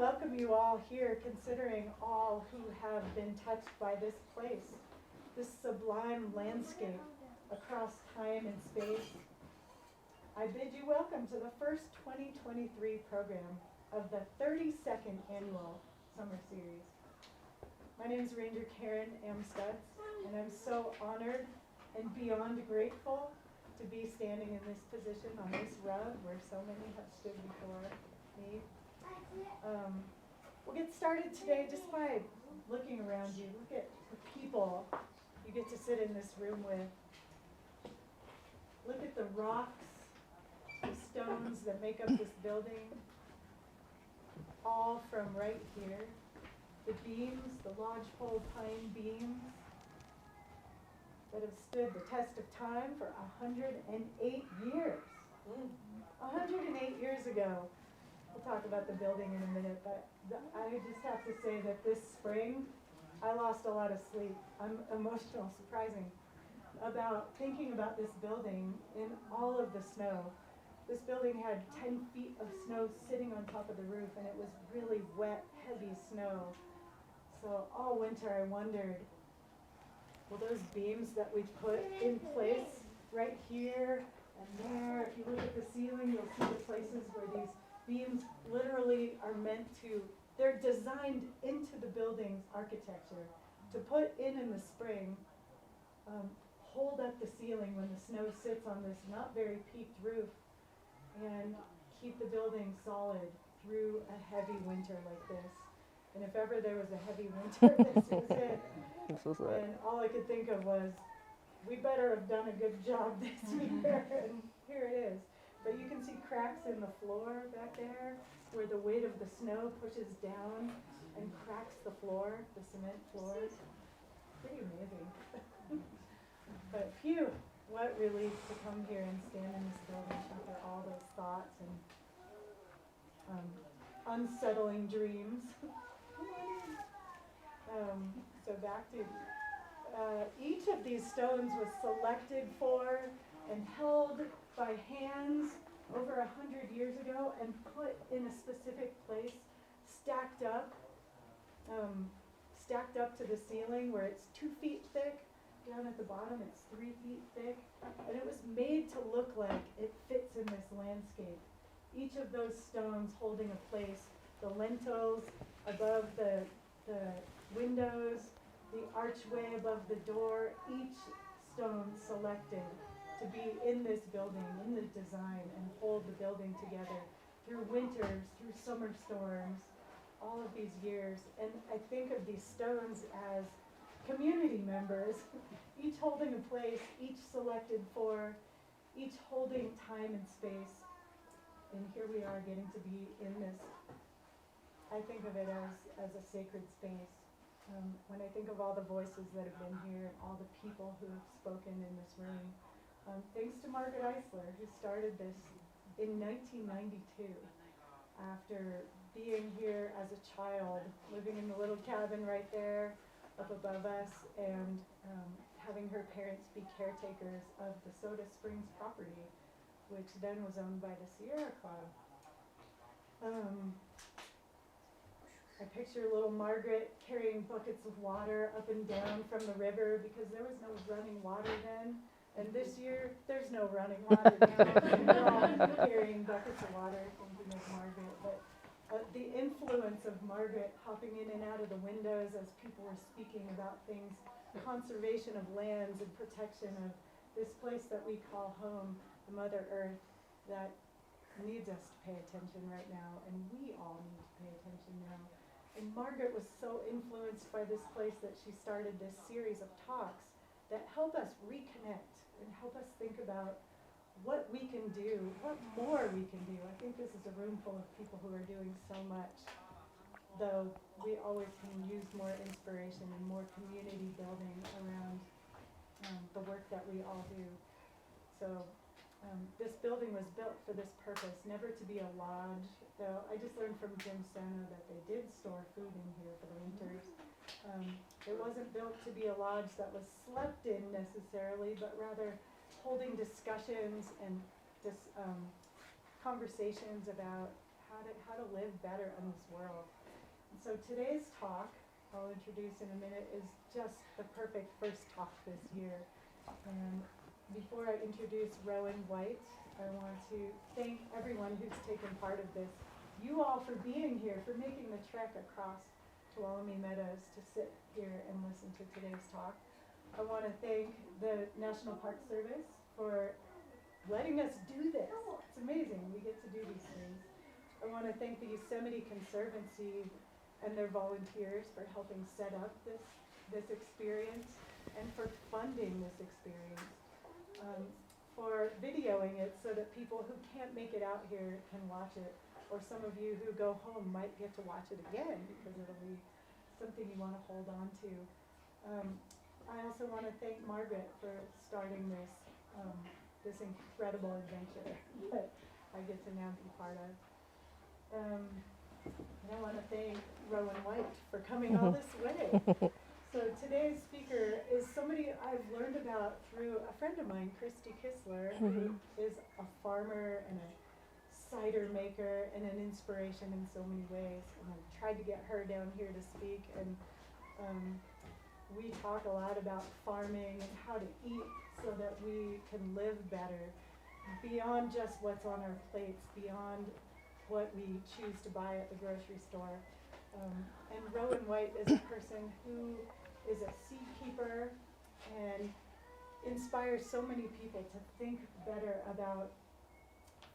welcome you all here, considering all who have been touched by this place, this sublime landscape across time and space. I bid you welcome to the first 2023 program of the 32nd annual summer series. My name is Ranger Karen Amstutz, and I'm so honored and beyond grateful to be standing in this position on this rug where so many have stood before me. We'll get started today just by looking around you. Look at the people you get to sit in this room with. Look at the rocks, the stones that make up this building, all from right here. The beams, the lodgepole pine beams that have stood the test of time for 108 years. 108 years ago. We'll talk about the building in a minute, but I just have to say that this spring, I lost a lot of sleep. I'm emotional, surprising, about thinking about this building in all of the snow. This building had 10 feet of snow sitting on top of the roof, and it was really wet, heavy snow. So all winter I wondered, will those beams that we put in place right here and there, if you look at the ceiling, you'll see the places where these beams literally are meant to, they're designed into the building's architecture to put in the spring, hold up the ceiling when the snow sits on this not very peaked roof, and keep the building solid through a heavy winter like this. And if ever there was a heavy winter, this was it. This was it. And all I could think of was, we better have done a good job this year, and here it is. But you can see cracks in the floor back there, where the weight of the snow pushes down and cracks the floor, the cement floor. Pretty amazing. But phew, what relief to come here and stand in this building after all those thoughts and unsettling dreams. So back to, each of these stones was selected for and held by hands over 100 years ago and put in a specific place, stacked up to the ceiling where it's 2 feet thick. Down at the bottom it's 3 feet thick, and it was made to look like it fits in this landscape. Each of those stones holding a place, the lintels above the windows, the archway above the door, each stone selected to be in this building, in the design, and hold the building together through winters, through summer storms, all of these years. And I think of these stones as community members, each holding a place, each selected for, each holding time and space. And here we are getting to be in this. I think of it as a sacred space. When I think of all the voices that have been here, all the people who have spoken in this room, thanks to Margaret Eisler, who started this in 1992, after being here as a child, living in the little cabin right there up above us, and having her parents be caretakers of the Soda Springs property, which then was owned by the Sierra Club. I picture little Margaret carrying buckets of water up and down from the river because there was no running water then. And this year, there's no running water now. We're all carrying buckets of water, thinking of Margaret. But the influence of Margaret hopping in and out of the windows as people were speaking about things, conservation of lands and protection of this place that we call home, the Mother Earth, that needs us to pay attention right now, and we all need to pay attention now. And Margaret was so influenced by this place that she started this series of talks that help us reconnect and help us think about what we can do, what more we can do. I think this is a room full of people who are doing so much, though we always can use more inspiration and more community building around the work that we all do. So this building was built for this purpose, never to be a lodge, though I just learned from Jim Sono that they did store food in here for the winters. It wasn't built to be a lodge that was slept in necessarily, but rather holding discussions and conversations about how to live better in this world. And so today's talk, I'll introduce in a minute, is just the perfect first talk this year. And before I introduce Rowan White, I want to thank everyone who's taken part of this. You all for being here, for making the trek across Tuolumne Meadows to sit here and listen to today's talk. I want to thank the National Park Service for letting us do this. It's amazing, we get to do these things. I want to thank the Yosemite Conservancy and their volunteers for helping set up this experience and for funding this experience, for videoing it so that people who can't make it out here can watch it. Or some of you who go home might get to watch it again because it'll be something you want to hold on to. I also want to thank Margaret for starting this incredible adventure that I get to now be part of. And I want to thank Rowen White for coming all this way. So today's speaker is somebody I've learned about through a friend of mine, Christy Kistler, who is a farmer and a cider maker and an inspiration in so many ways. And I've tried to get her down here to speak, and we talk a lot about farming and how to eat so that we can live better beyond just what's on our plates, beyond what we choose to buy at the grocery store. And Rowan White is a person who is a seed keeper and inspires so many people to think better about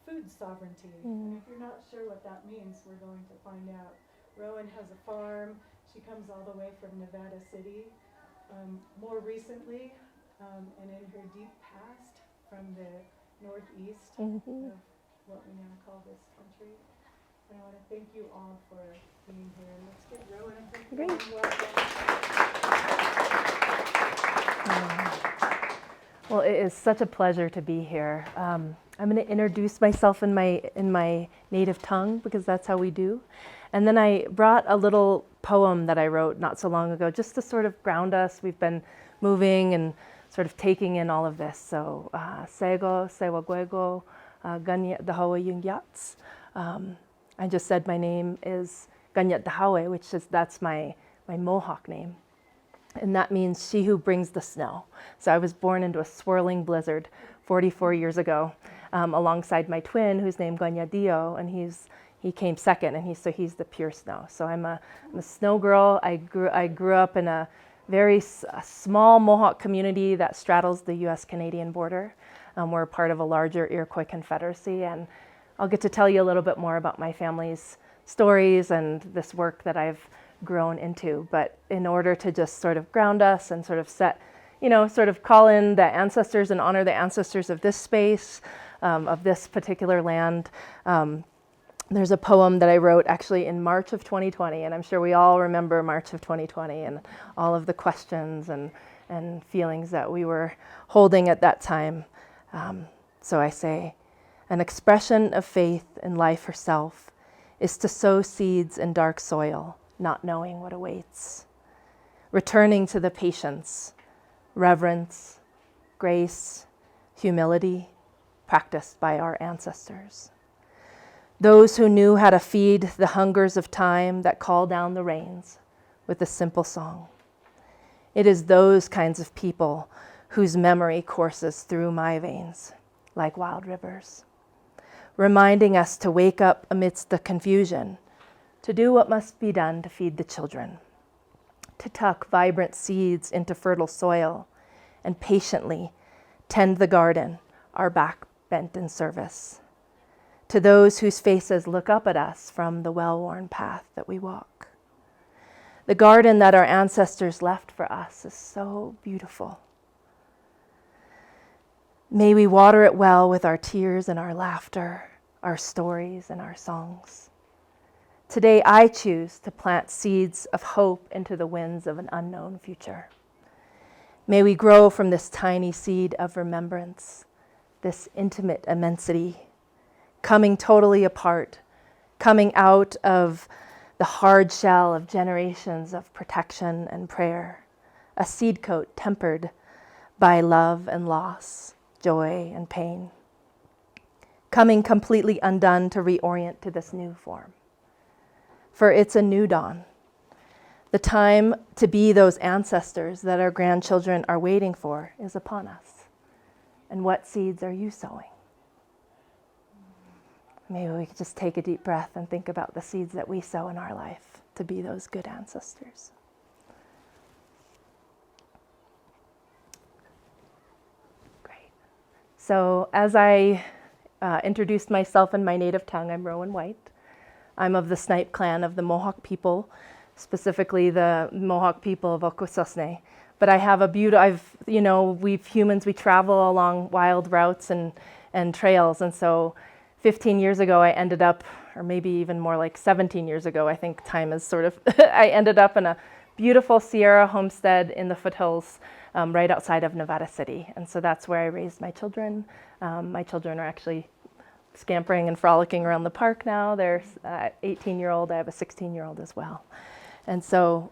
food sovereignty. And if you're not sure what that means, we're going to find out. Rowan has a farm. She comes all the way from Nevada City. More recently, and in her deep past, from the northeast of what we now call this country. And I want to thank you all for being here. And let's get Rowan up here. Well, it is such a pleasure to be here. I'm going to introduce myself in my native tongue because that's how we do. And then I brought a little poem that I wrote not so long ago just to sort of ground us. We've been moving and sort of taking in all of this. So, Sego, Sewagwego, Ganyat Dahawe Yungyats. I just said my name is Ganyat Dahawe, that's my Mohawk name. And that means she who brings the snow. So I was born into a swirling blizzard 44 years ago, alongside my twin, who's named Ganyadillo, and he came second, and he's the pure snow. So I'm a snow girl. I grew up in a very small Mohawk community that straddles the U.S.-Canadian border. We're part of a larger Iroquois Confederacy, and I'll get to tell you a little bit more about my family's stories and this work that I've grown into. But in order to just sort of ground us and sort of sort of call in the ancestors and honor the ancestors of this space, of this particular land, there's a poem that I wrote actually in March of 2020, and I'm sure we all remember March of 2020 and all of the questions and feelings that we were holding at that time. So I say, an expression of faith in life herself is to sow seeds in dark soil, not knowing what awaits. Returning to the patience, reverence, grace, humility practiced by our ancestors. Those who knew how to feed the hungers of time that call down the rains with a simple song. It is those kinds of people whose memory courses through my veins like wild rivers, reminding us to wake up amidst the confusion, to do what must be done to feed the children, to tuck vibrant seeds into fertile soil, and patiently tend the garden, our back bent in service. To those whose faces look up at us from the well-worn path that we walk. The garden that our ancestors left for us is so beautiful. May we water it well with our tears and our laughter, our stories and our songs. Today I choose to plant seeds of hope into the winds of an unknown future. May we grow from this tiny seed of remembrance, this intimate immensity, coming totally apart, coming out of the hard shell of generations of protection and prayer, a seed coat tempered by love and loss, joy and pain. coming completely undone to reorient to this new form. For it's a new dawn, the time to be those ancestors that our grandchildren are waiting for is upon us. And what seeds are you sowing? Maybe we could just take a deep breath and think about the seeds that we sow in our life to be those good ancestors. Great. So as I introduced myself in my native tongue, I'm Rowan White. I'm of the Snipe clan of the Mohawk people, specifically the Mohawk people of Akwesasne. But I have we humans, we travel along wild routes and trails. And so 15 years ago, I ended up, or maybe even more like 17 years ago, I think time is sort of, I ended up in a beautiful Sierra homestead in the foothills right outside of Nevada City. And so that's where I raised my children. My children are actually scampering and frolicking around the park now. They're 18-year-old. I have a 16-year-old as well. And so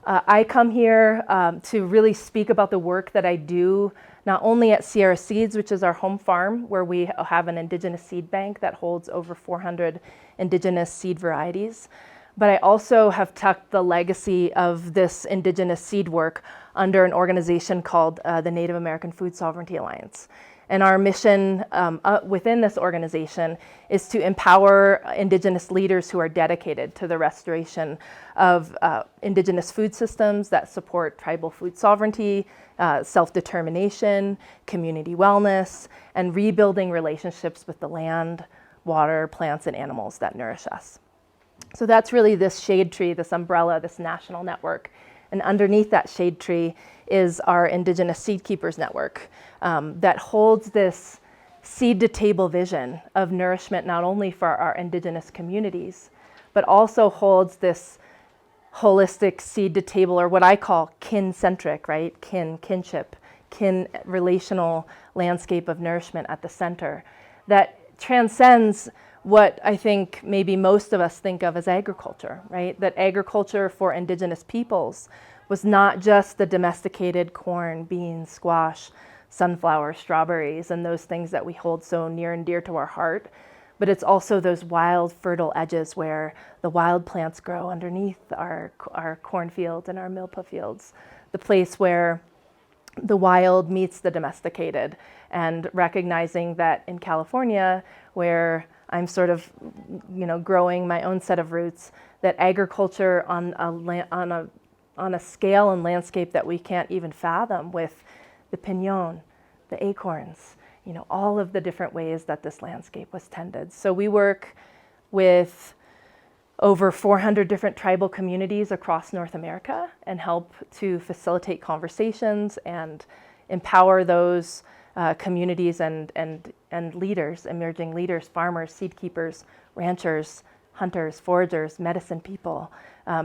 I come here to really speak about the work that I do, not only at Sierra Seeds, which is our home farm, where we have an indigenous seed bank that holds over 400 indigenous seed varieties, but I also have tucked the legacy of this indigenous seed work under an organization called the Native American Food Sovereignty Alliance. And our mission within this organization is to empower indigenous leaders who are dedicated to the restoration of indigenous food systems that support tribal food sovereignty, self-determination, community wellness, and rebuilding relationships with the land, water, plants, and animals that nourish us. So that's really this shade tree, this umbrella, this national network. And underneath that shade tree is our Indigenous Seed Keepers Network that holds this seed-to-table vision of nourishment not only for our Indigenous communities, but also holds this holistic seed-to-table, or what I call kin-centric, right? Kinship, relational landscape of nourishment at the center that transcends what I think maybe most of us think of as agriculture, right? That agriculture for indigenous peoples was not just the domesticated corn, beans, squash, sunflower, strawberries, and those things that we hold so near and dear to our heart, but it's also those wild, fertile edges where the wild plants grow underneath our cornfields and our milpa fields, the place where the wild meets the domesticated, and recognizing that in California, where I'm sort of, growing my own set of roots, that agriculture on a scale and landscape that we can't even fathom, with the piñon, the acorns, all of the different ways that this landscape was tended. So we work with over 400 different tribal communities across North America and help to facilitate conversations and empower those communities and leaders, emerging leaders, farmers, seed keepers, ranchers, hunters, foragers, medicine people,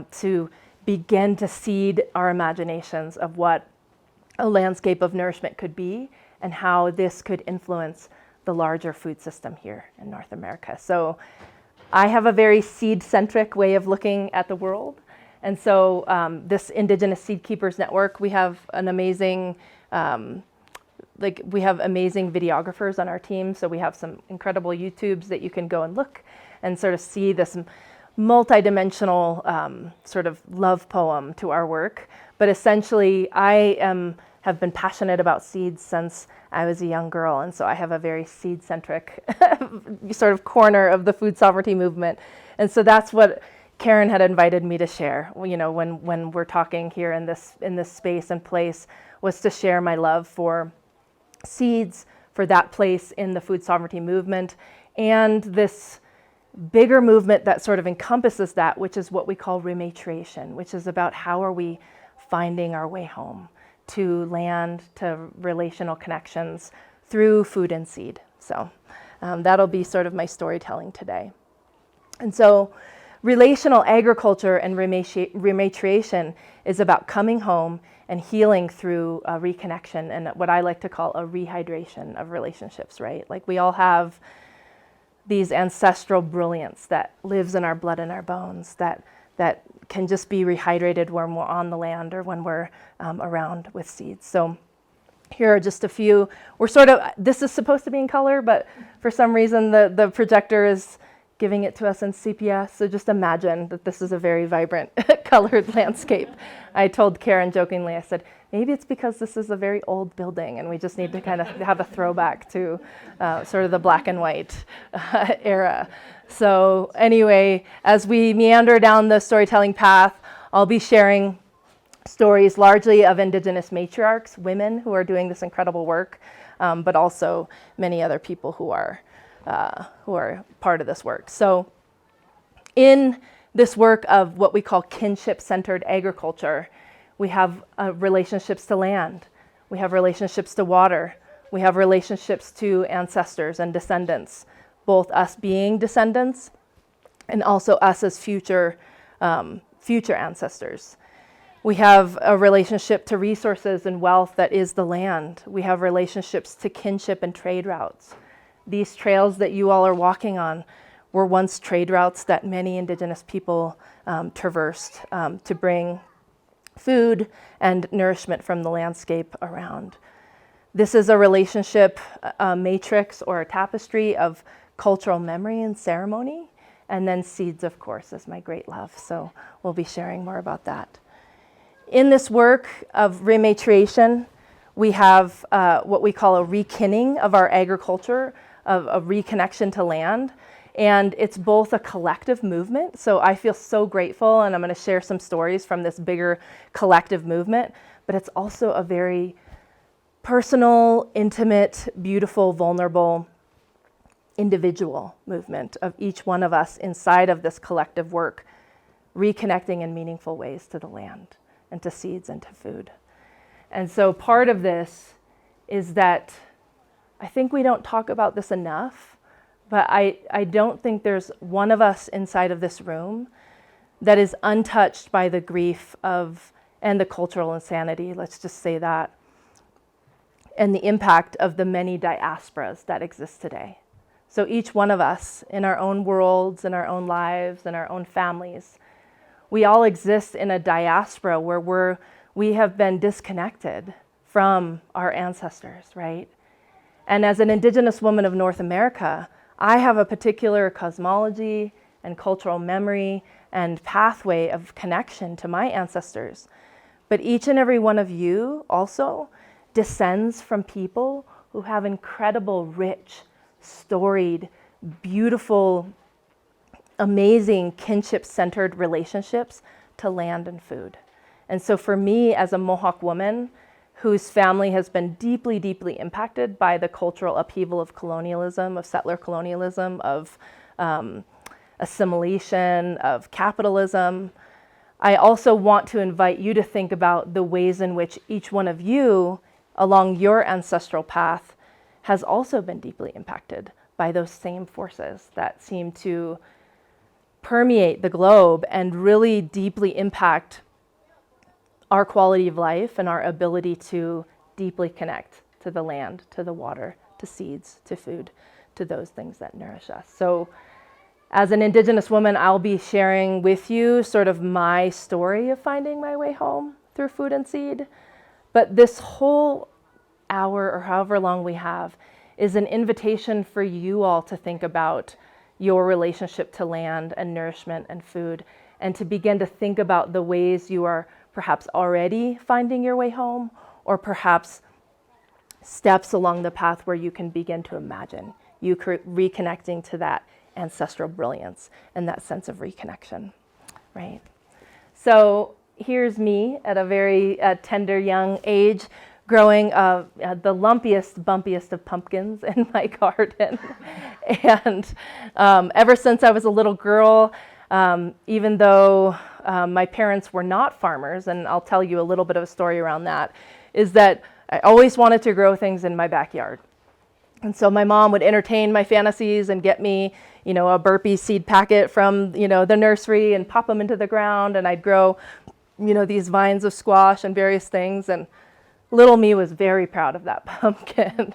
to begin to seed our imaginations of what a landscape of nourishment could be and how this could influence the larger food system here in North America. So I have a very seed-centric way of looking at the world. And so this Indigenous Seed Keepers Network, we have an amazing amazing videographers on our team. So we have some incredible YouTubes that you can go and look and sort of see this multidimensional sort of love poem to our work. But essentially, I have been passionate about seeds since I was a young girl. And so I have a very seed-centric sort of corner of the food sovereignty movement. And so that's what Karen had invited me to share, when we're talking here in this space and place, was to share my love for seeds, for that place in the food sovereignty movement, and this bigger movement that sort of encompasses that, which is what we call rematriation, which is about how are we finding our way home to land, to relational connections through food and seed. So that'll be sort of my storytelling today. And so relational agriculture and rematriation is about coming home and healing through reconnection and what I like to call a rehydration of relationships, right? Like we all have these ancestral brilliance that lives in our blood and our bones that can just be rehydrated when we're on the land or when we're around with seeds. So Here are just a few. This is supposed to be in color, but for some reason the projector is giving it to us in sepia. So just imagine that this is a very vibrant colored landscape. I told Karen jokingly, I said, maybe it's because this is a very old building and we just need to kind of have a throwback to sort of the black and white era. So anyway, as we meander down the storytelling path, I'll be sharing stories largely of indigenous matriarchs, women who are doing this incredible work, but also many other people who are part of this work. So in this work of what we call kinship-centered agriculture, we have relationships to land, we have relationships to water, we have relationships to ancestors and descendants, both us being descendants and also us as future ancestors. We have a relationship to resources and wealth that is the land. We have relationships to kinship and trade routes. These trails that you all are walking on were once trade routes that many indigenous people traversed to bring food and nourishment from the landscape around. This is a relationship matrix or a tapestry of cultural memory and ceremony, and then seeds, of course, is my great love. So we'll be sharing more about that. In this work of rematriation, we have what we call a rekinning of our agriculture, of a reconnection to land. And it's both a collective movement. So I feel so grateful, and I'm going to share some stories from this bigger collective movement. But it's also a very personal, intimate, beautiful, vulnerable, individual movement of each one of us inside of this collective work, reconnecting in meaningful ways to the land and to seeds and to food. And so part of this is that I think we don't talk about this enough, but I don't think there's one of us inside of this room that is untouched by the grief of, and the cultural insanity, let's just say that, and the impact of the many diasporas that exist today. So each one of us in our own worlds, in our own lives, in our own families, we all exist in a diaspora where we have been disconnected from our ancestors, right? And as an Indigenous woman of North America, I have a particular cosmology and cultural memory and pathway of connection to my ancestors. But each and every one of you also descends from people who have incredible, rich, storied, beautiful, amazing kinship-centered relationships to land and food. And so for me, as a Mohawk woman whose family has been deeply, deeply impacted by the cultural upheaval of colonialism, of settler colonialism, of assimilation, of capitalism, I also want to invite you to think about the ways in which each one of you along your ancestral path has also been deeply impacted by those same forces that seem to permeate the globe and really deeply impact our quality of life and our ability to deeply connect to the land, to the water, to seeds, to food, to those things that nourish us. So as an Indigenous woman, I'll be sharing with you sort of my story of finding my way home through food and seed. But this whole hour or however long we have is an invitation for you all to think about your relationship to land and nourishment and food, and to begin to think about the ways you are perhaps already finding your way home, or perhaps steps along the path where you can begin to imagine you reconnecting to that ancestral brilliance and that sense of reconnection, right? So here's me at a very tender young age, growing the lumpiest, bumpiest of pumpkins in my garden. And ever since I was a little girl, even though my parents were not farmers, and I'll tell you a little bit of a story around that, is that I always wanted to grow things in my backyard. And so my mom would entertain my fantasies and get me, a burpee seed packet from, the nursery and pop them into the ground, and I'd grow, these vines of squash and various things. And little me was very proud of that pumpkin.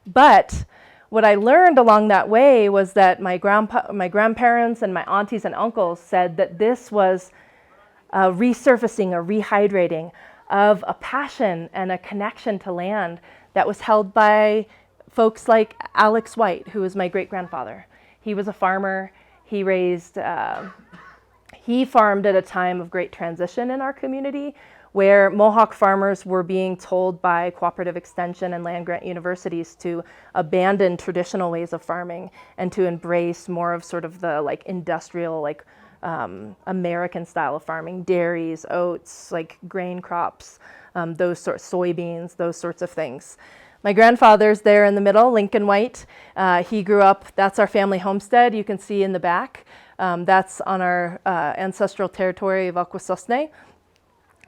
But what I learned along that way was that my grandparents and my aunties and uncles said that this was resurfacing or rehydrating of a passion and a connection to land that was held by folks like Alex White, who was my great-grandfather. He was a farmer. He farmed at a time of great transition in our community, where Mohawk farmers were being told by cooperative extension and land-grant universities to abandon traditional ways of farming and to embrace more of sort of the like industrial, like American style of farming, dairies, oats, like grain crops, those sorts, soybeans, those sorts of things. My grandfather's there in the middle, Lincoln White. He grew up, that's our family homestead, you can see in the back. That's on our ancestral territory of Akwesasne.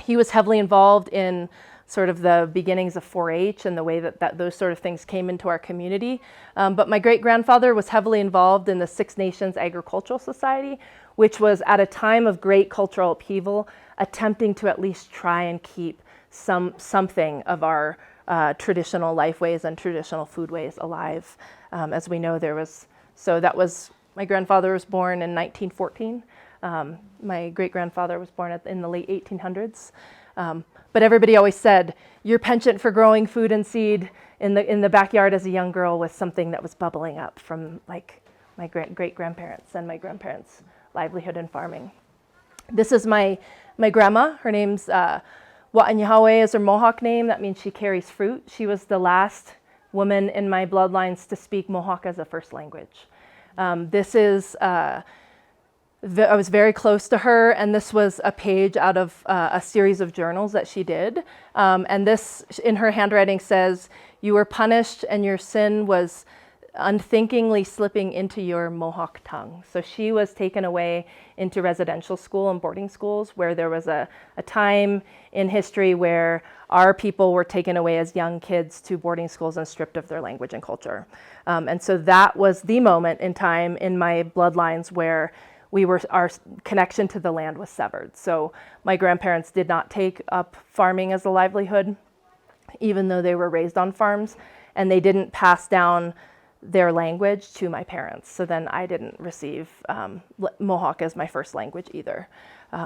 He was heavily involved in sort of the beginnings of 4-H and the way that those sort of things came into our community. But my great-grandfather was heavily involved in the Six Nations Agricultural Society, which was at a time of great cultural upheaval, attempting to at least try and keep something of our traditional lifeways and traditional foodways alive. As we know, my grandfather was born in 1914. My great-grandfather was born in the late 1800s. But everybody always said, your penchant for growing food and seed in the backyard as a young girl was something that was bubbling up from like my great-grandparents and my grandparents' livelihood in farming. This is my grandma. Her name's Wa'anyahawe is her Mohawk name. That means she carries fruit. She was the last woman in my bloodlines to speak Mohawk as a first language. I was very close to her, and this was a page out of a series of journals that she did. And this, in her handwriting, says, "You were punished and your sin was unthinkingly slipping into your Mohawk tongue." So she was taken away into residential school and boarding schools, where there was a time in history where our people were taken away as young kids to boarding schools and stripped of their language and culture. And so that was the moment in time in my bloodlines where our connection to the land was severed. So my grandparents did not take up farming as a livelihood, even though they were raised on farms, and they didn't pass down their language to my parents. So then I didn't receive Mohawk as my first language either. We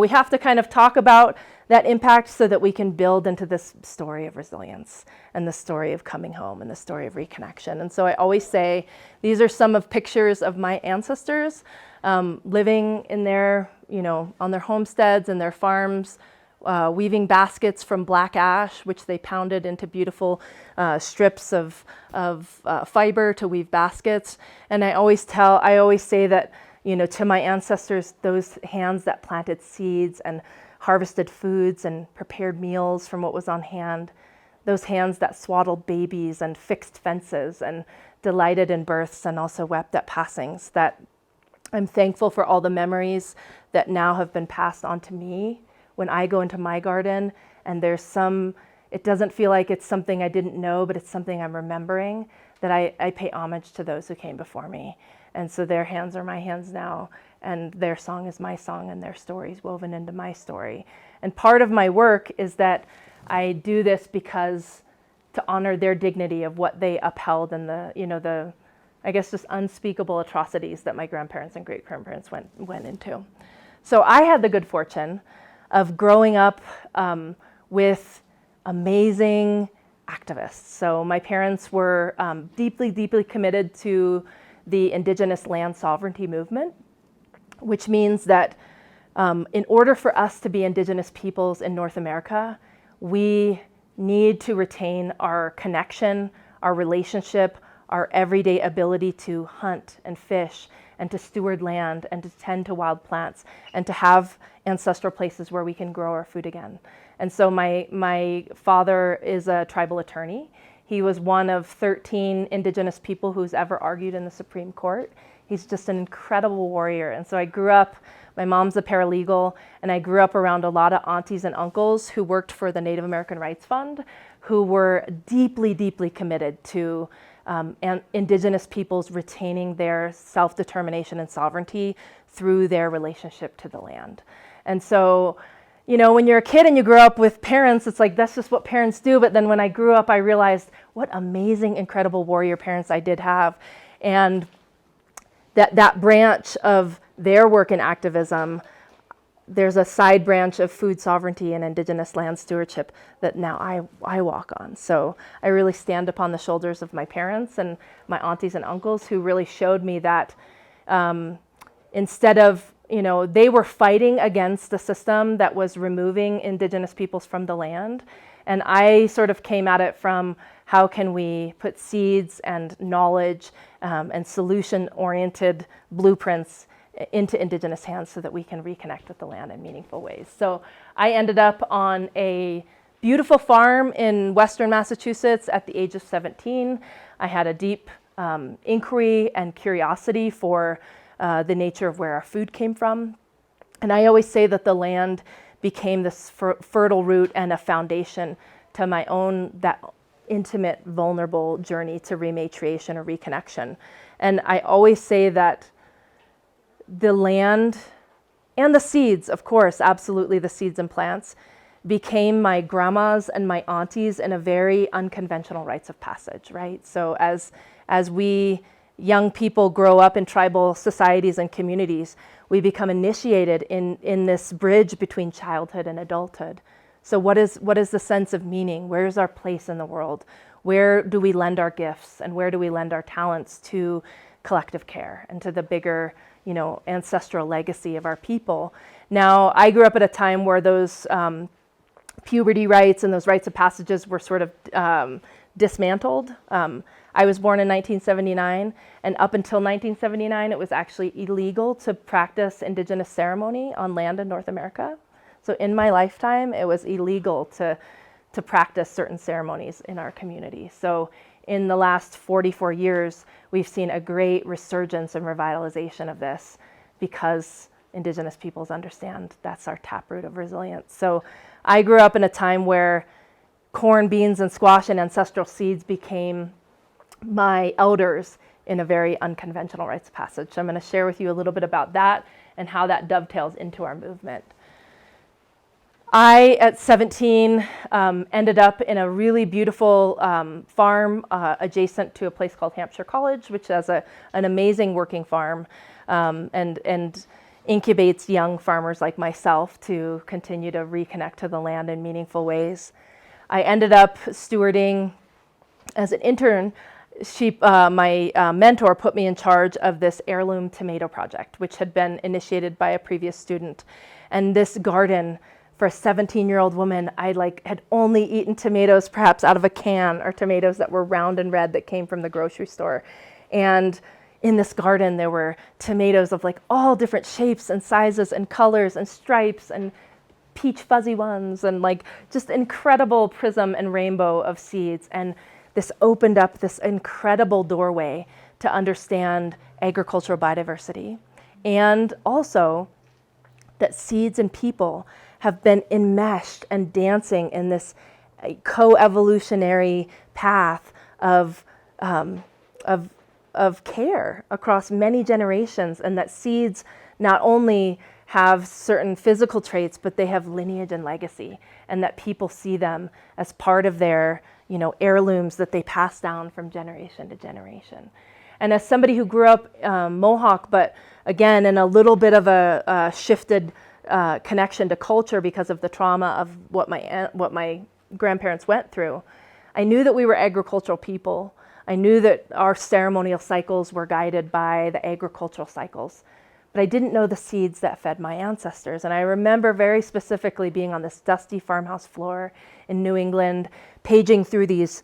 have to kind of talk about that impact so that we can build into this story of resilience and the story of coming home and the story of reconnection. And so I always say, these are some of pictures of my ancestors living in their, on their homesteads and their farms, weaving baskets from black ash, which they pounded into beautiful strips of fiber to weave baskets. And I always say that, to my ancestors, those hands that planted seeds and harvested foods and prepared meals from what was on hand, those hands that swaddled babies and fixed fences and delighted in births and also wept at passings, that I'm thankful for all the memories that now have been passed on to me when I go into my garden and it doesn't feel like it's something I didn't know, but it's something I'm remembering, that I pay homage to those who came before me. And so their hands are my hands now, and their song is my song, and their story is woven into my story. And part of my work is that I do this because to honor their dignity of what they upheld and the I guess just unspeakable atrocities that my grandparents and great-grandparents went into. So I had the good fortune of growing up with amazing activists. So my parents were deeply, deeply committed to the indigenous land sovereignty movement, which means that in order for us to be indigenous peoples in North America, we need to retain our connection, our relationship, our everyday ability to hunt and fish and to steward land and to tend to wild plants and to have ancestral places where we can grow our food again. And so my father is a tribal attorney. He was one of 13 indigenous people who's ever argued in the Supreme Court. He's just an incredible warrior. And so I grew up, my mom's a paralegal, and I grew up around a lot of aunties and uncles who worked for the Native American Rights Fund, who were deeply, deeply committed to indigenous peoples retaining their self-determination and sovereignty through their relationship to the land. And so, when you're a kid and you grow up with parents, it's like, that's just what parents do. But then when I grew up, I realized what amazing, incredible warrior parents I did have. And that branch of their work in activism, there's a side branch of food sovereignty and indigenous land stewardship that now I walk on. So I really stand upon the shoulders of my parents and my aunties and uncles who really showed me that instead of, they were fighting against a system that was removing indigenous peoples from the land. And I sort of came at it from how can we put seeds and knowledge and solution-oriented blueprints into indigenous hands so that we can reconnect with the land in meaningful ways. So I ended up on a beautiful farm in Western Massachusetts at the age of 17. I had a deep inquiry and curiosity for the nature of where our food came from. And I always say that the land became this fertile root and a foundation to my own, that intimate, vulnerable journey to rematriation or reconnection. And I always say that the land and the seeds, of course, absolutely the seeds and plants, became my grandmas and my aunties in a very unconventional rites of passage, right? So as we young people grow up in tribal societies and communities, we become initiated in this bridge between childhood and adulthood. So what is the sense of meaning? Where is our place in the world? Where do we lend our gifts and where do we lend our talents to collective care and to the bigger, ancestral legacy of our people? Now, I grew up at a time where those puberty rites and those rites of passages were sort of dismantled. I was born in 1979, and up until 1979, it was actually illegal to practice indigenous ceremony on land in North America. So in my lifetime, it was illegal to practice certain ceremonies in our community. So in the last 44 years, we've seen a great resurgence and revitalization of this because indigenous peoples understand that's our taproot of resilience. So I grew up in a time where corn, beans, and squash and ancestral seeds became my elders in a very unconventional rites of passage. So I'm going to share with you a little bit about that and how that dovetails into our movement. I, at 17, ended up in a really beautiful farm adjacent to a place called Hampshire College, which has an amazing working farm and incubates young farmers like myself to continue to reconnect to the land in meaningful ways. I ended up stewarding as an intern. My mentor put me in charge of this heirloom tomato project, which had been initiated by a previous student. And this garden, for a 17-year-old woman, I had only eaten tomatoes perhaps out of a can, or tomatoes that were round and red that came from the grocery store. And in this garden, there were tomatoes of all different shapes and sizes and colors and stripes and peach fuzzy ones and just incredible prism and rainbow of seeds. And this opened up this incredible doorway to understand agricultural biodiversity, and also that seeds and people have been enmeshed and dancing in this co-evolutionary path of care across many generations, and that seeds not only have certain physical traits, but they have lineage and legacy, and that people see them as part of their heirlooms that they pass down from generation to generation. And as somebody who grew up Mohawk, but again in a little bit of a shifted connection to culture because of the trauma of what my grandparents went through, I knew that we were agricultural people. I knew that our ceremonial cycles were guided by the agricultural cycles, but I didn't know the seeds that fed my ancestors. And I remember very specifically being on this dusty farmhouse floor in New England, paging through these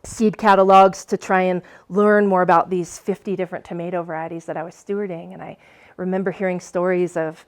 seed catalogs to try and learn more about these 50 different tomato varieties that I was stewarding. And I remember hearing stories of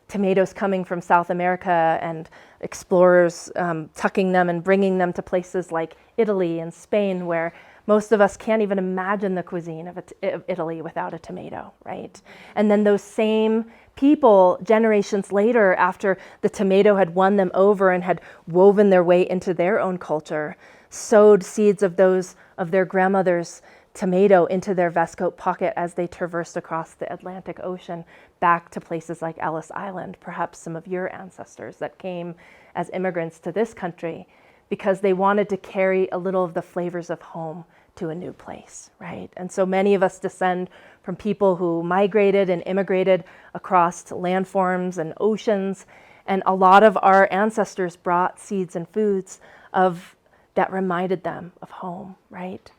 tomatoes coming from South America and explorers tucking them and bringing them to places like Italy and Spain, where most of us can't even imagine the cuisine of Italy without a tomato, right? And then those same people, generations later, after the tomato had won them over and had woven their way into their own culture, sowed seeds of their grandmother's tomato into their vest coat pocket as they traversed across the Atlantic Ocean back to places like Ellis Island, perhaps some of your ancestors that came as immigrants to this country because they wanted to carry a little of the flavors of home to a new place, right? And so many of us descend from people who migrated and immigrated across landforms and oceans. And a lot of our ancestors brought seeds and foods that reminded them of home, right?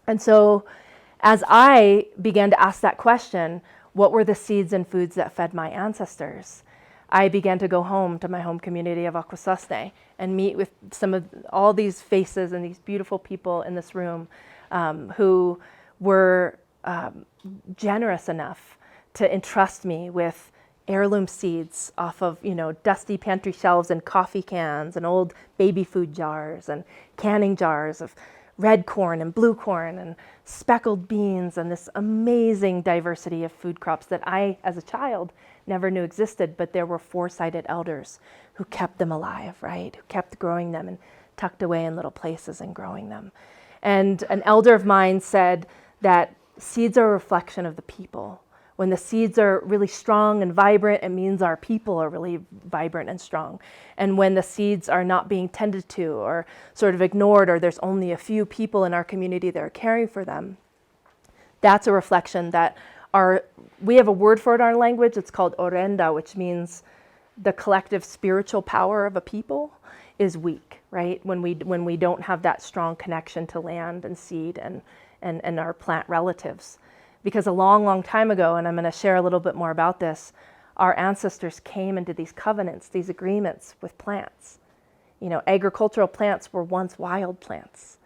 And so as I began to ask that question, what were the seeds and foods that fed my ancestors? I began to go home to my home community of Akwesasne and meet with all these faces and these beautiful people in this room who were generous enough to entrust me with heirloom seeds off of, dusty pantry shelves and coffee cans and old baby food jars and canning jars of red corn and blue corn and speckled beans and this amazing diversity of food crops that I, as a child, never knew existed, but there were foresighted elders who kept them alive, right? Who kept growing them and tucked away in little places and growing them. And an elder of mine said that seeds are a reflection of the people. When the seeds are really strong and vibrant, it means our people are really vibrant and strong. And when the seeds are not being tended to or sort of ignored, or there's only a few people in our community that are caring for them, that's a reflection that we have a word for it in our language. It's called orenda, which means the collective spiritual power of a people is weak, right? When we don't have that strong connection to land and seed and our plant relatives. Because a long, long time ago, and I'm going to share a little bit more about this, our ancestors came into these covenants, these agreements with plants. Agricultural plants were once wild plants.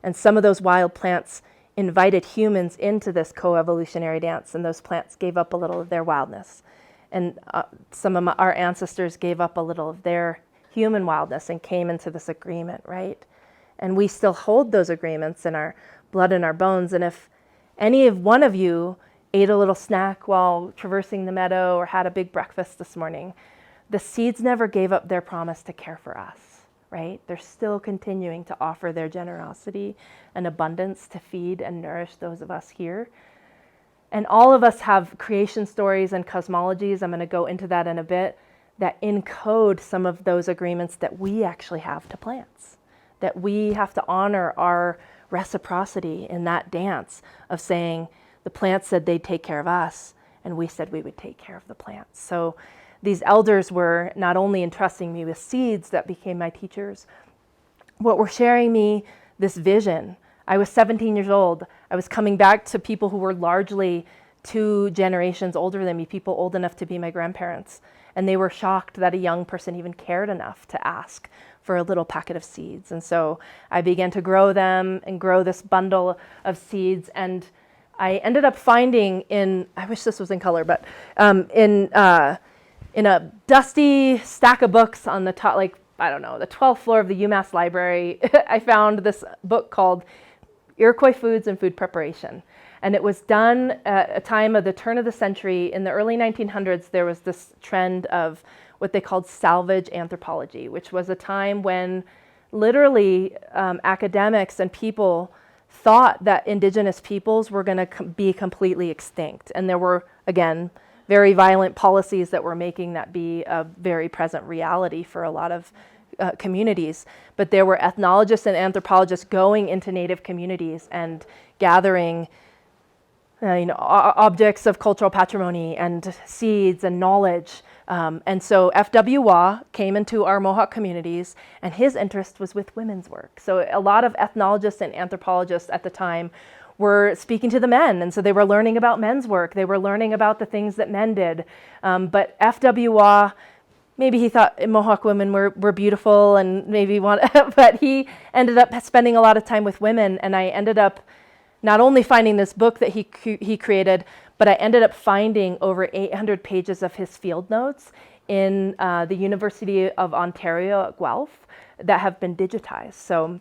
And some of those wild plants invited humans into this coevolutionary dance, and those plants gave up a little of their wildness. And some of our ancestors gave up a little of their human wildness and came into this agreement, right? And we still hold those agreements in our blood and our bones. And if any of one of you ate a little snack while traversing the meadow or had a big breakfast this morning, the seeds never gave up their promise to care for us, right? They're still continuing to offer their generosity and abundance to feed and nourish those of us here. And all of us have creation stories and cosmologies, I'm going to go into that in a bit, that encode some of those agreements that we actually have to plants, that we have to honor our reciprocity in that dance of saying the plants said they'd take care of us and we said we would take care of the plants. So these elders were not only entrusting me with seeds that became my teachers, but were sharing me this vision. I was 17 years old. I was coming back to people who were largely 2 generations older than me, people old enough to be my grandparents. And they were shocked that a young person even cared enough to ask for a little packet of seeds. And so I began to grow them and grow this bundle of seeds. And I ended up finding I wish this was in color, but in a dusty stack of books on the top, the 12th floor of the UMass library, I found this book called Iroquois Foods and Food Preparation. And it was done at a time of the turn of the century. In the early 1900s, there was this trend of what they called salvage anthropology, which was a time when literally academics and people thought that indigenous peoples were going to be completely extinct. And there were, again, very violent policies that were making that be a very present reality for a lot of communities. But there were ethnologists and anthropologists going into Native communities and gathering objects of cultural patrimony and seeds and knowledge. And so F.W. Waugh came into our Mohawk communities, and his interest was with women's work. So a lot of ethnologists and anthropologists at the time were speaking to the men, and so they were learning about men's work. They were learning about the things that men did. But F.W. Waugh, maybe he thought Mohawk women were beautiful and maybe but he ended up spending a lot of time with women, and I ended up not only finding this book that he created, but I ended up finding over 800 pages of his field notes in the University of Ontario at Guelph that have been digitized. So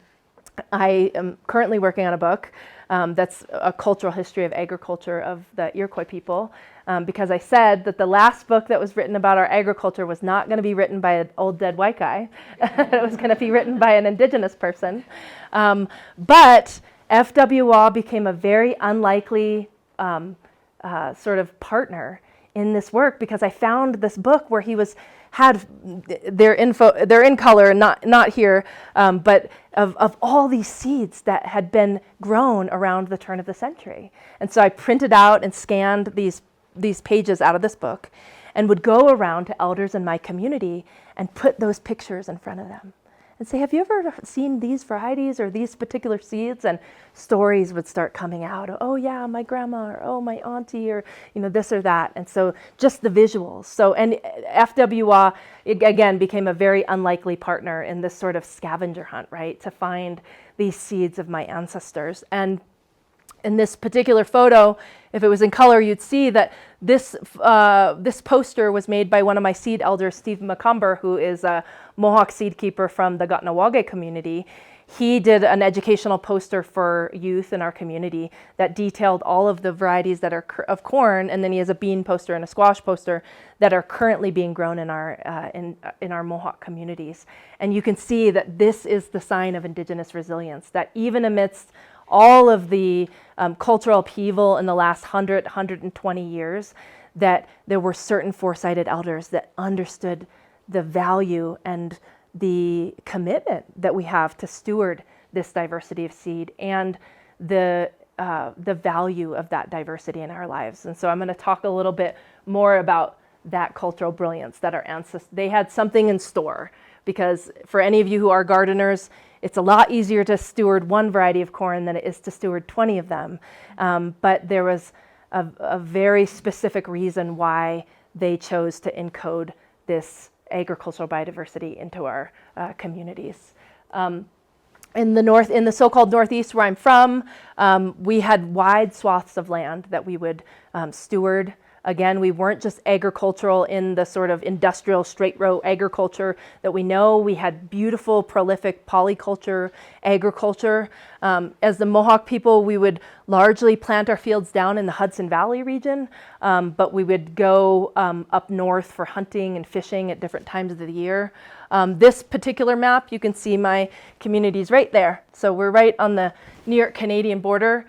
I am currently working on a book that's a cultural history of agriculture of the Iroquois people, because I said that the last book that was written about our agriculture was not going to be written by an old dead white guy. It was going to be written by an indigenous person. But F.W. Waugh became a very unlikely sort of partner in this work, because I found this book where he was they're in color, not here, but of all these seeds that had been grown around the turn of the century. And so I printed out and scanned these pages out of this book and would go around to elders in my community and put those pictures in front of them and say, have you ever seen these varieties or these particular seeds? And stories would start coming out. Oh yeah, my grandma, or oh, my auntie, or this or that. And so just the visuals. So, and FWA, again, became a very unlikely partner in this sort of scavenger hunt, right? To find these seeds of my ancestors. And in this particular photo, if it was in color, you'd see that this poster was made by one of my seed elders, Steve McCumber, who is a Mohawk seed keeper from the Gutnawage community. He did an educational poster for youth in our community that detailed all of the varieties that are of corn, and then he has a bean poster and a squash poster that are currently being grown in our Mohawk communities. And you can see that this is the sign of indigenous resilience, that even amidst all of the cultural upheaval in the last 120 years, that there were certain foresighted elders that understood the value and the commitment that we have to steward this diversity of seed and the value of that diversity in our lives. And so I'm going to talk a little bit more about that cultural brilliance that our ancestors, they had something in store, because for any of you who are gardeners, it's a lot easier to steward one variety of corn than it is to steward 20 of them. But there was a very specific reason why they chose to encode this agricultural biodiversity into our communities. In the so-called Northeast, where I'm from, we had wide swaths of land that we would steward. Again, we weren't just agricultural in the sort of industrial straight row agriculture that we know. We had beautiful, prolific polyculture agriculture. As the Mohawk people, we would largely plant our fields down in the Hudson Valley region, but we would go up north for hunting and fishing at different times of the year. This particular map, you can see my communities right there. So we're right on the New York-Canadian border.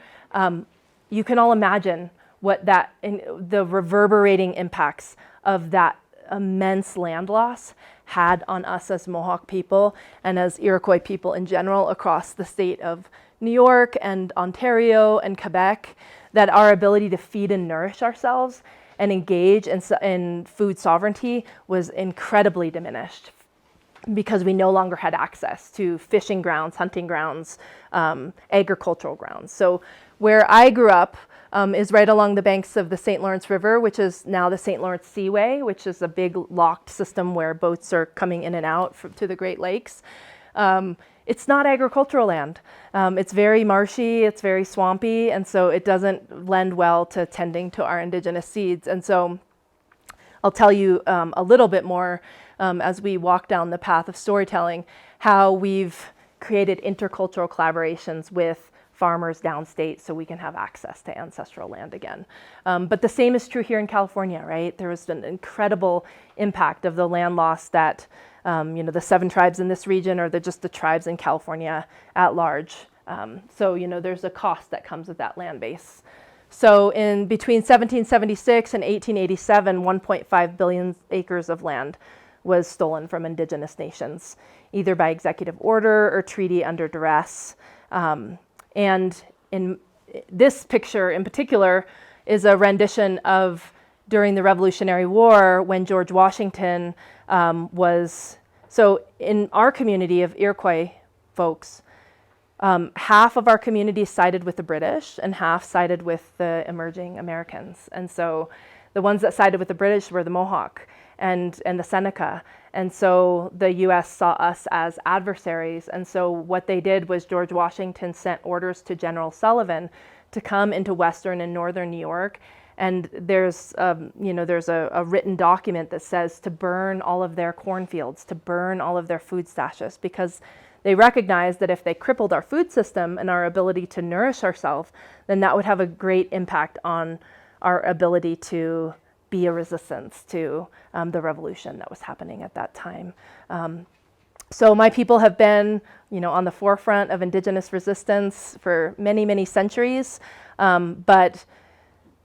You can all imagine what the reverberating impacts of that immense land loss had on us as Mohawk people and as Iroquois people in general across the state of New York and Ontario and Quebec, that our ability to feed and nourish ourselves and engage in food sovereignty was incredibly diminished because we no longer had access to fishing grounds, hunting grounds, agricultural grounds. So where I grew up, is right along the banks of the St. Lawrence River, which is now the St. Lawrence Seaway, which is a big locked system where boats are coming in and out to the Great Lakes. It's not agricultural land. It's very marshy, it's very swampy, and so it doesn't lend well to tending to our indigenous seeds. And so I'll tell you a little bit more as we walk down the path of storytelling, how we've created intercultural collaborations with farmers downstate so we can have access to ancestral land again. But the same is true here in California, right? There was an incredible impact of the land loss that, the 7 tribes in this region or just the tribes in California at large. So, there's a cost that comes with that land base. So in between 1776 and 1887, 1.5 billion acres of land was stolen from indigenous nations, either by executive order or treaty under duress. And in this picture in particular is a rendition of during the Revolutionary War when George Washington so in our community of Iroquois folks, half of our community sided with the British and half sided with the emerging Americans. And so the ones that sided with the British were the Mohawk and the Seneca. And so the US saw us as adversaries. And so what they did was George Washington sent orders to General Sullivan to come into Western and Northern New York. And there's a written document that says to burn all of their cornfields, to burn all of their food stashes, because they recognized that if they crippled our food system and our ability to nourish ourselves, then that would have a great impact on our ability to be a resistance to the revolution that was happening at that time. So my people have been, on the forefront of indigenous resistance for many, many centuries. But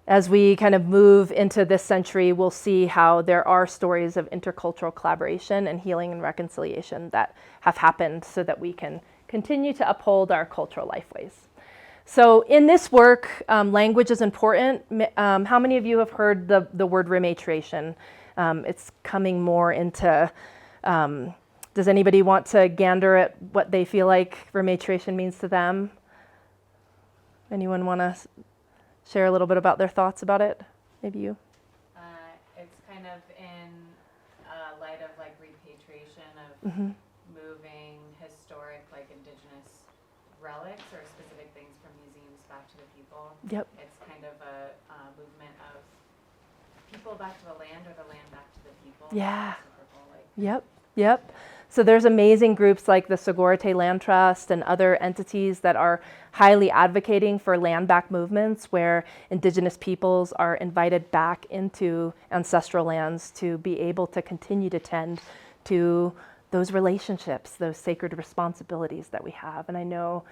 as we kind of move into this century, we'll see how there are stories of intercultural collaboration and healing and reconciliation that have happened so that we can continue to uphold our cultural lifeways. So in this work, language is important. How many of you have heard the word rematriation? It's coming more into, does anybody want to gander at what they feel like rematriation means to them? Anyone want to share a little bit about their thoughts about it? Maybe you? It's kind of in light of like repatriation of moving historic like indigenous relics or specific things from museums back to the people. Yep. It's kind of a movement of people back to the land or the land back to the people. Yeah. Like, Yep. So there's amazing groups like the Sogorea Land Trust and other entities that are highly advocating for land back movements where indigenous peoples are invited back into ancestral lands to be able to continue to tend to those relationships, those sacred responsibilities that we have. And I know,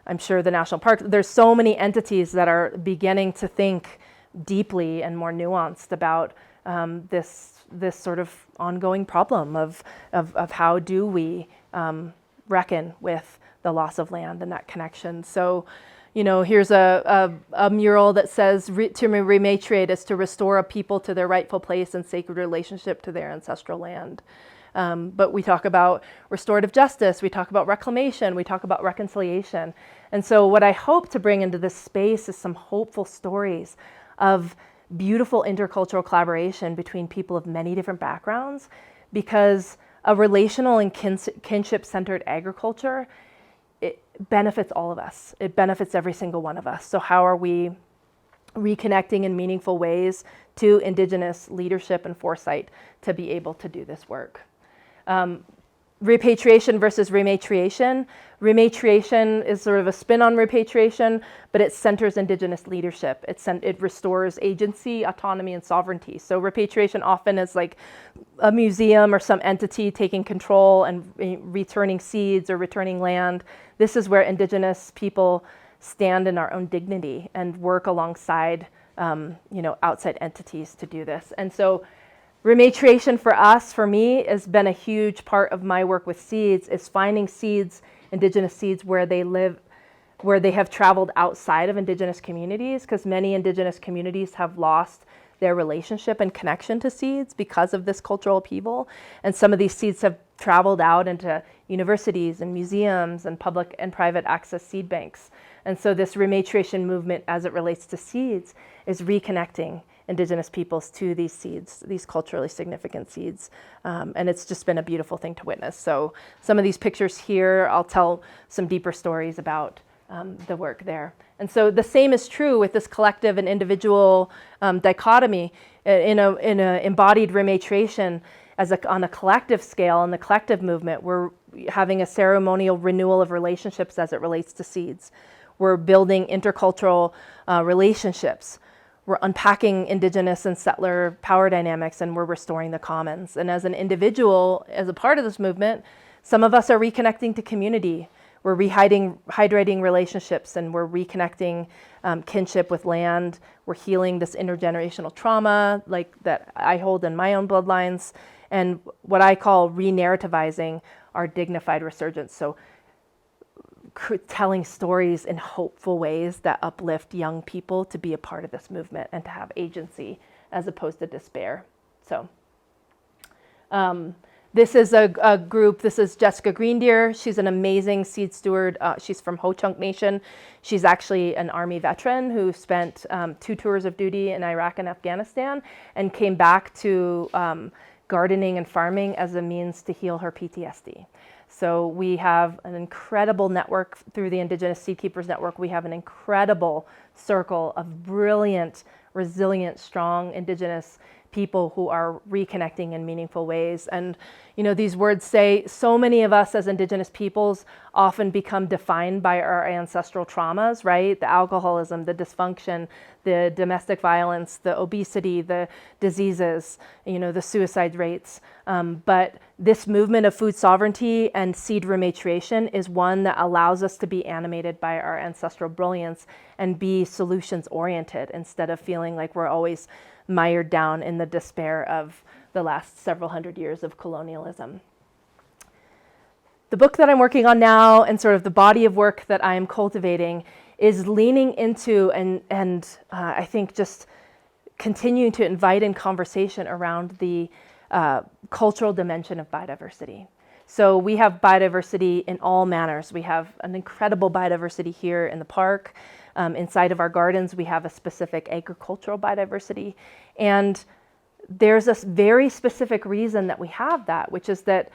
I'm sure the national park, there's so many entities that are beginning to think deeply and more nuanced about this sort of ongoing problem of how do we reckon with the loss of land and that connection. So, here's a mural that says to rematriate is to restore a people to their rightful place and sacred relationship to their ancestral land. But we talk about restorative justice, we talk about reclamation, we talk about reconciliation. And so what I hope to bring into this space is some hopeful stories of beautiful intercultural collaboration between people of many different backgrounds, because a relational and kinship-centered agriculture, it benefits all of us. It benefits every single one of us. So how are we reconnecting in meaningful ways to Indigenous leadership and foresight to be able to do this work? Repatriation versus rematriation. Rematriation is sort of a spin on repatriation, but it centers Indigenous leadership. It restores agency, autonomy, and sovereignty. So repatriation often is like a museum or some entity taking control and returning seeds or returning land. This is where Indigenous people stand in our own dignity and work alongside, outside entities to do this. And so rematriation for me, has been a huge part of my work with seeds, is finding seeds, Indigenous seeds, where they live, where they have traveled outside of Indigenous communities, because many Indigenous communities have lost their relationship and connection to seeds because of this cultural upheaval. And some of these seeds have traveled out into universities and museums and public and private access seed banks. And so this rematriation movement, as it relates to seeds, is reconnecting Indigenous peoples to these seeds, these culturally significant seeds. And it's just been a beautiful thing to witness. So some of these pictures here, I'll tell some deeper stories about the work there. And so the same is true with this collective and individual dichotomy in a embodied rematriation. On a collective scale, in the collective movement, we're having a ceremonial renewal of relationships as it relates to seeds. We're building intercultural relationships. We're unpacking Indigenous and settler power dynamics, and we're restoring the commons. And as an individual, as a part of this movement, some of us are reconnecting to community. We're rehydrating relationships, and we're reconnecting kinship with land. We're healing this intergenerational trauma like that I hold in my own bloodlines, and what I call re-narrativizing our dignified resurgence. So telling stories in hopeful ways that uplift young people to be a part of this movement and to have agency as opposed to despair. So this is a group. This is Jessica Greendeer. She's an amazing seed steward. She's from Ho-Chunk Nation. She's actually an Army veteran who spent 2 tours of duty in Iraq and Afghanistan and came back to gardening and farming as a means to heal her PTSD. So we have an incredible network through the Indigenous Seed Keepers Network. We have an incredible circle of brilliant, resilient, strong Indigenous people who are reconnecting in meaningful ways. And, these words say so many of us as Indigenous peoples often become defined by our ancestral traumas, right? The alcoholism, the dysfunction, the domestic violence, the obesity, the diseases, the suicide rates. But this movement of food sovereignty and seed rematriation is one that allows us to be animated by our ancestral brilliance and be solutions oriented instead of feeling like we're always mired down in the despair of the last several hundred years of colonialism. The book that I'm working on now and sort of the body of work that I am cultivating is leaning into and I think just continuing to invite in conversation around the cultural dimension of biodiversity. So we have biodiversity in all manners. We have an incredible biodiversity here in the park. Inside of our gardens, we have a specific agricultural biodiversity. And there's a very specific reason that we have that, which is that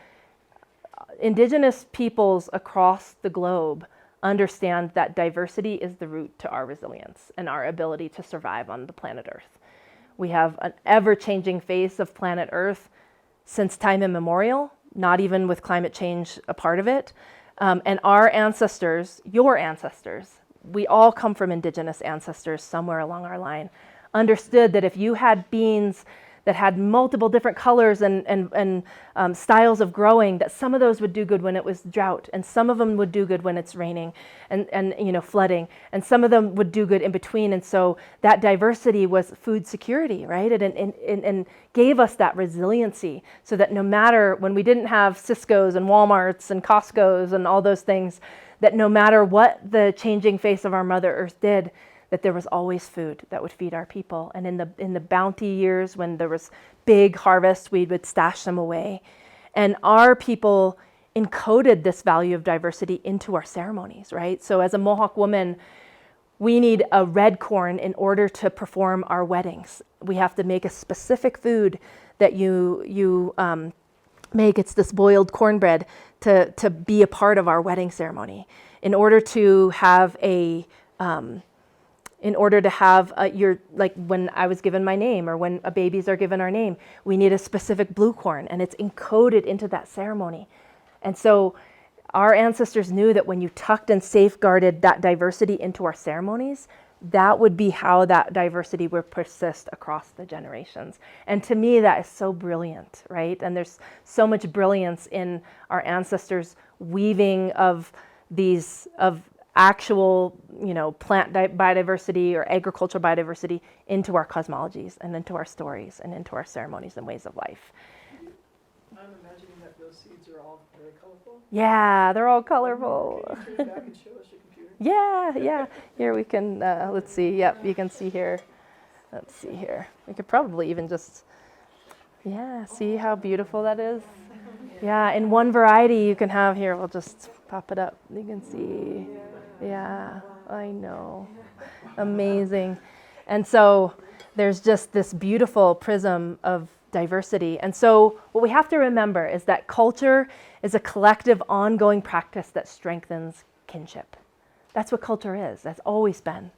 Indigenous peoples across the globe understand that diversity is the root to our resilience and our ability to survive on the planet Earth. We have an ever-changing face of planet Earth since time immemorial, not even with climate change a part of it. And our ancestors, your ancestors, we all come from Indigenous ancestors somewhere along our line, understood that if you had beans that had multiple different colors and styles of growing, that some of those would do good when it was drought, and some of them would do good when it's raining and flooding, and some of them would do good in between. And so that diversity was food security, right? And gave us that resiliency so that no matter, when we didn't have Cisco's and Walmart's and Costco's and all those things, that no matter what the changing face of our Mother Earth did, that there was always food that would feed our people. And in the bounty years, when there was big harvests, we would stash them away. And our people encoded this value of diversity into our ceremonies, right? So as a Mohawk woman, we need a red corn in order to perform our weddings. We have to make a specific food that you make. It's this boiled cornbread to be a part of our wedding ceremony. In order to have like when I was given my name or when babies are given our name, we need a specific blue corn, and it's encoded into that ceremony. And so our ancestors knew that when you tucked and safeguarded that diversity into our ceremonies, that would be how that diversity would persist across the generations. And to me, that is so brilliant, right? And there's so much brilliance in our ancestors weaving of actual, plant biodiversity or agricultural biodiversity into our cosmologies and into our stories and into our ceremonies and ways of life. I'm imagining that those seeds are all very colorful. Yeah, they're all colorful. Can you turn back and show us your computer? Yeah. Here we can, let's see. Yep, you can see here. Let's see here. We could probably even just, see how beautiful that is? Yeah, in one variety you can have here. We'll just pop it up. You can see. Yeah, I know. Amazing. And so there's just this beautiful prism of diversity. And so what we have to remember is that culture is a collective ongoing practice that strengthens kinship. That's what culture is. That's always been.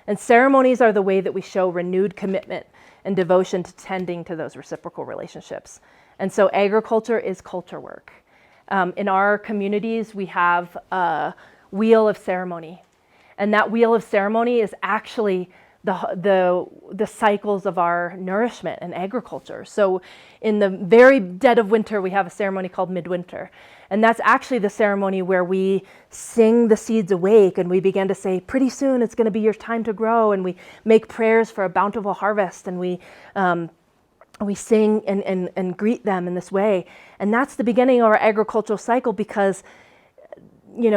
And ceremonies are the way that we show renewed commitment and devotion to tending to those reciprocal relationships. And so agriculture is culture work. In our communities, we have a wheel of ceremony. And that wheel of ceremony is actually the cycles of our nourishment and agriculture. So in the very dead of winter, we have a ceremony called midwinter. And that's actually the ceremony where we sing the seeds awake and we begin to say, pretty soon it's going to be your time to grow. And we make prayers for a bountiful harvest, and we sing and greet them in this way. And that's the beginning of our agricultural cycle, because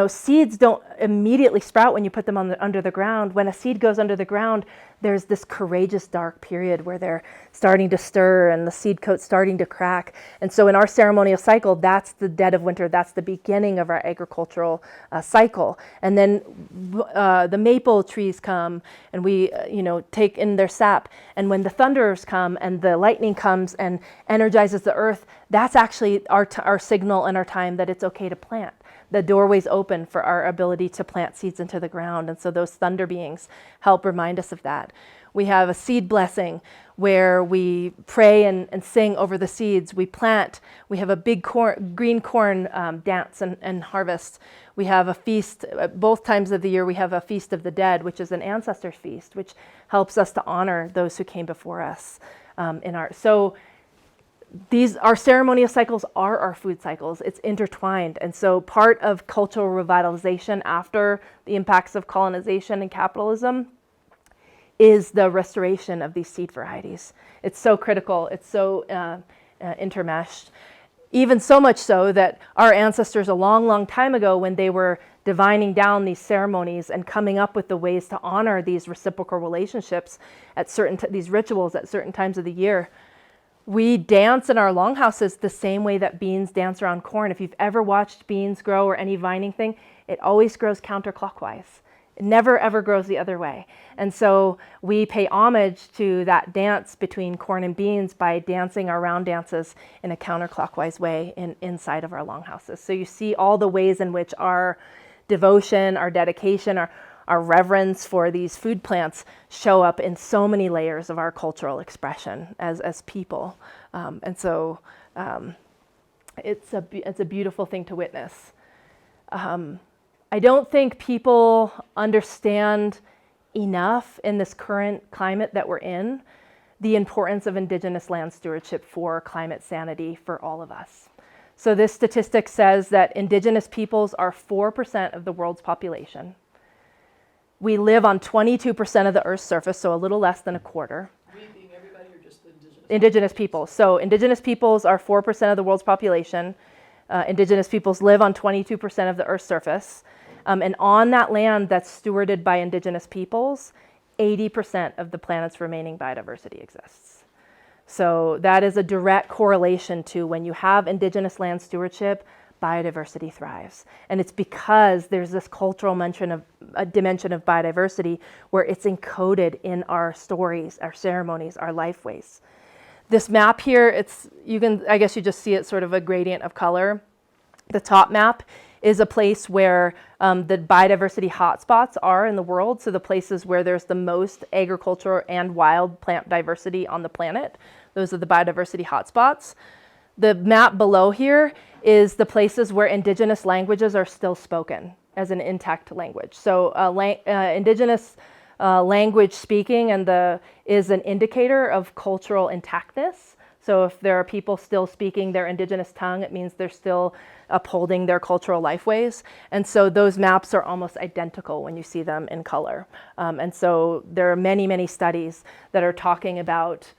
seeds don't immediately sprout when you put them under the ground. When a seed goes under the ground, there's this courageous dark period where they're starting to stir and the seed coat's starting to crack. And so in our ceremonial cycle, that's the dead of winter. That's the beginning of our agricultural cycle. And then the maple trees come and we, take in their sap. And when the thunders come and the lightning comes and energizes the earth, that's actually our signal and our time that it's okay to plant. The doorway's open for our ability to plant seeds into the ground. And so those thunder beings help remind us of that. We have a seed blessing where we pray and sing over the seeds. We plant. We have a big green corn dance and harvest. We have a feast. Both times of the year, we have a Feast of the Dead, which is an ancestor feast, which helps us to honor those who came before us So our ceremonial cycles are our food cycles. It's intertwined. And so part of cultural revitalization after the impacts of colonization and capitalism is the restoration of these seed varieties. It's so critical. It's so intermeshed. Even so much so that our ancestors a long, long time ago, when they were divining down these ceremonies and coming up with the ways to honor these reciprocal relationships at these rituals at certain times of the year, we dance in our longhouses the same way that beans dance around corn. If you've ever watched beans grow or any vining thing, it always grows counterclockwise. It never, ever grows the other way. And so we pay homage to that dance between corn and beans by dancing our round dances in a counterclockwise way inside of our longhouses. So you see all the ways in which our devotion, our dedication, our reverence for these food plants show up in so many layers of our cultural expression as people. It's a beautiful thing to witness. I don't think people understand enough in this current climate that we're in the importance of indigenous land stewardship for climate sanity for all of us. So this statistic says that indigenous peoples are 4% of the world's population. We live on 22% of the Earth's surface, so a little less than a quarter. We being everybody or just the indigenous? Indigenous peoples. So indigenous peoples are 4% of the world's population. Indigenous peoples live on 22% of the Earth's surface. And on that land that's stewarded by indigenous peoples, 80% of the planet's remaining biodiversity exists. So that is a direct correlation to when you have indigenous land stewardship, biodiversity thrives. And it's because there's this cultural dimension of biodiversity where it's encoded in our stories, our ceremonies, our lifeways. This map here, I guess you just see it sort of a gradient of color. The top map is a place where the biodiversity hotspots are in the world. So the places where there's the most agricultural and wild plant diversity on the planet. Those are the biodiversity hotspots. The map below here is the places where indigenous languages are still spoken as an intact language. So indigenous language speaking is an indicator of cultural intactness. So if there are people still speaking their indigenous tongue, it means they're still upholding their cultural lifeways. And so those maps are almost identical when you see them in color. And so there are many, many studies that are talking about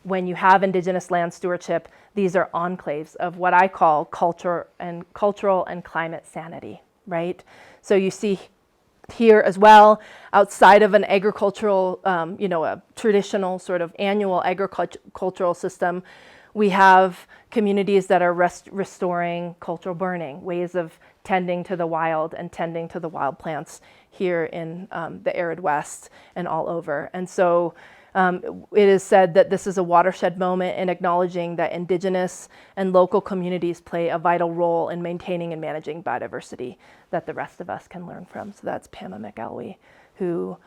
when you have indigenous land stewardship, these are enclaves of what I call cultural and climate sanity, right? So you see here as well, outside of an agricultural, a traditional sort of annual agricultural system, we have communities that are restoring cultural burning, ways of tending to the wild and tending to the wild plants here in the arid West and all over. And so it is said that this is a watershed moment in acknowledging that indigenous and local communities play a vital role in maintaining and managing biodiversity that the rest of us can learn from. So that's Pama McElwee who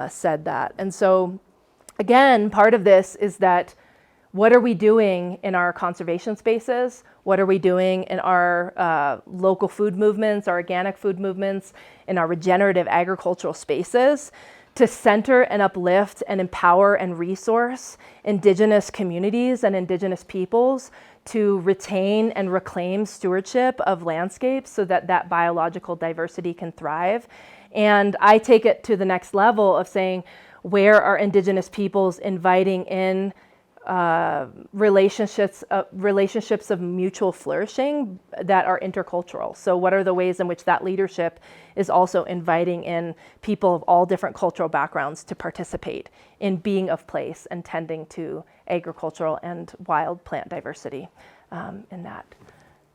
said that. And so again, part of this is that what are we doing in our conservation spaces? What are we doing in our local food movements, our organic food movements, in our regenerative agricultural spaces to center and uplift and empower and resource indigenous communities and indigenous peoples to retain and reclaim stewardship of landscapes so that that biological diversity can thrive? And I take it to the next level of saying, where are indigenous peoples inviting in relationships of mutual flourishing that are intercultural? So what are the ways in which that leadership is also inviting in people of all different cultural backgrounds to participate in being of place and tending to agricultural and wild plant diversity in that?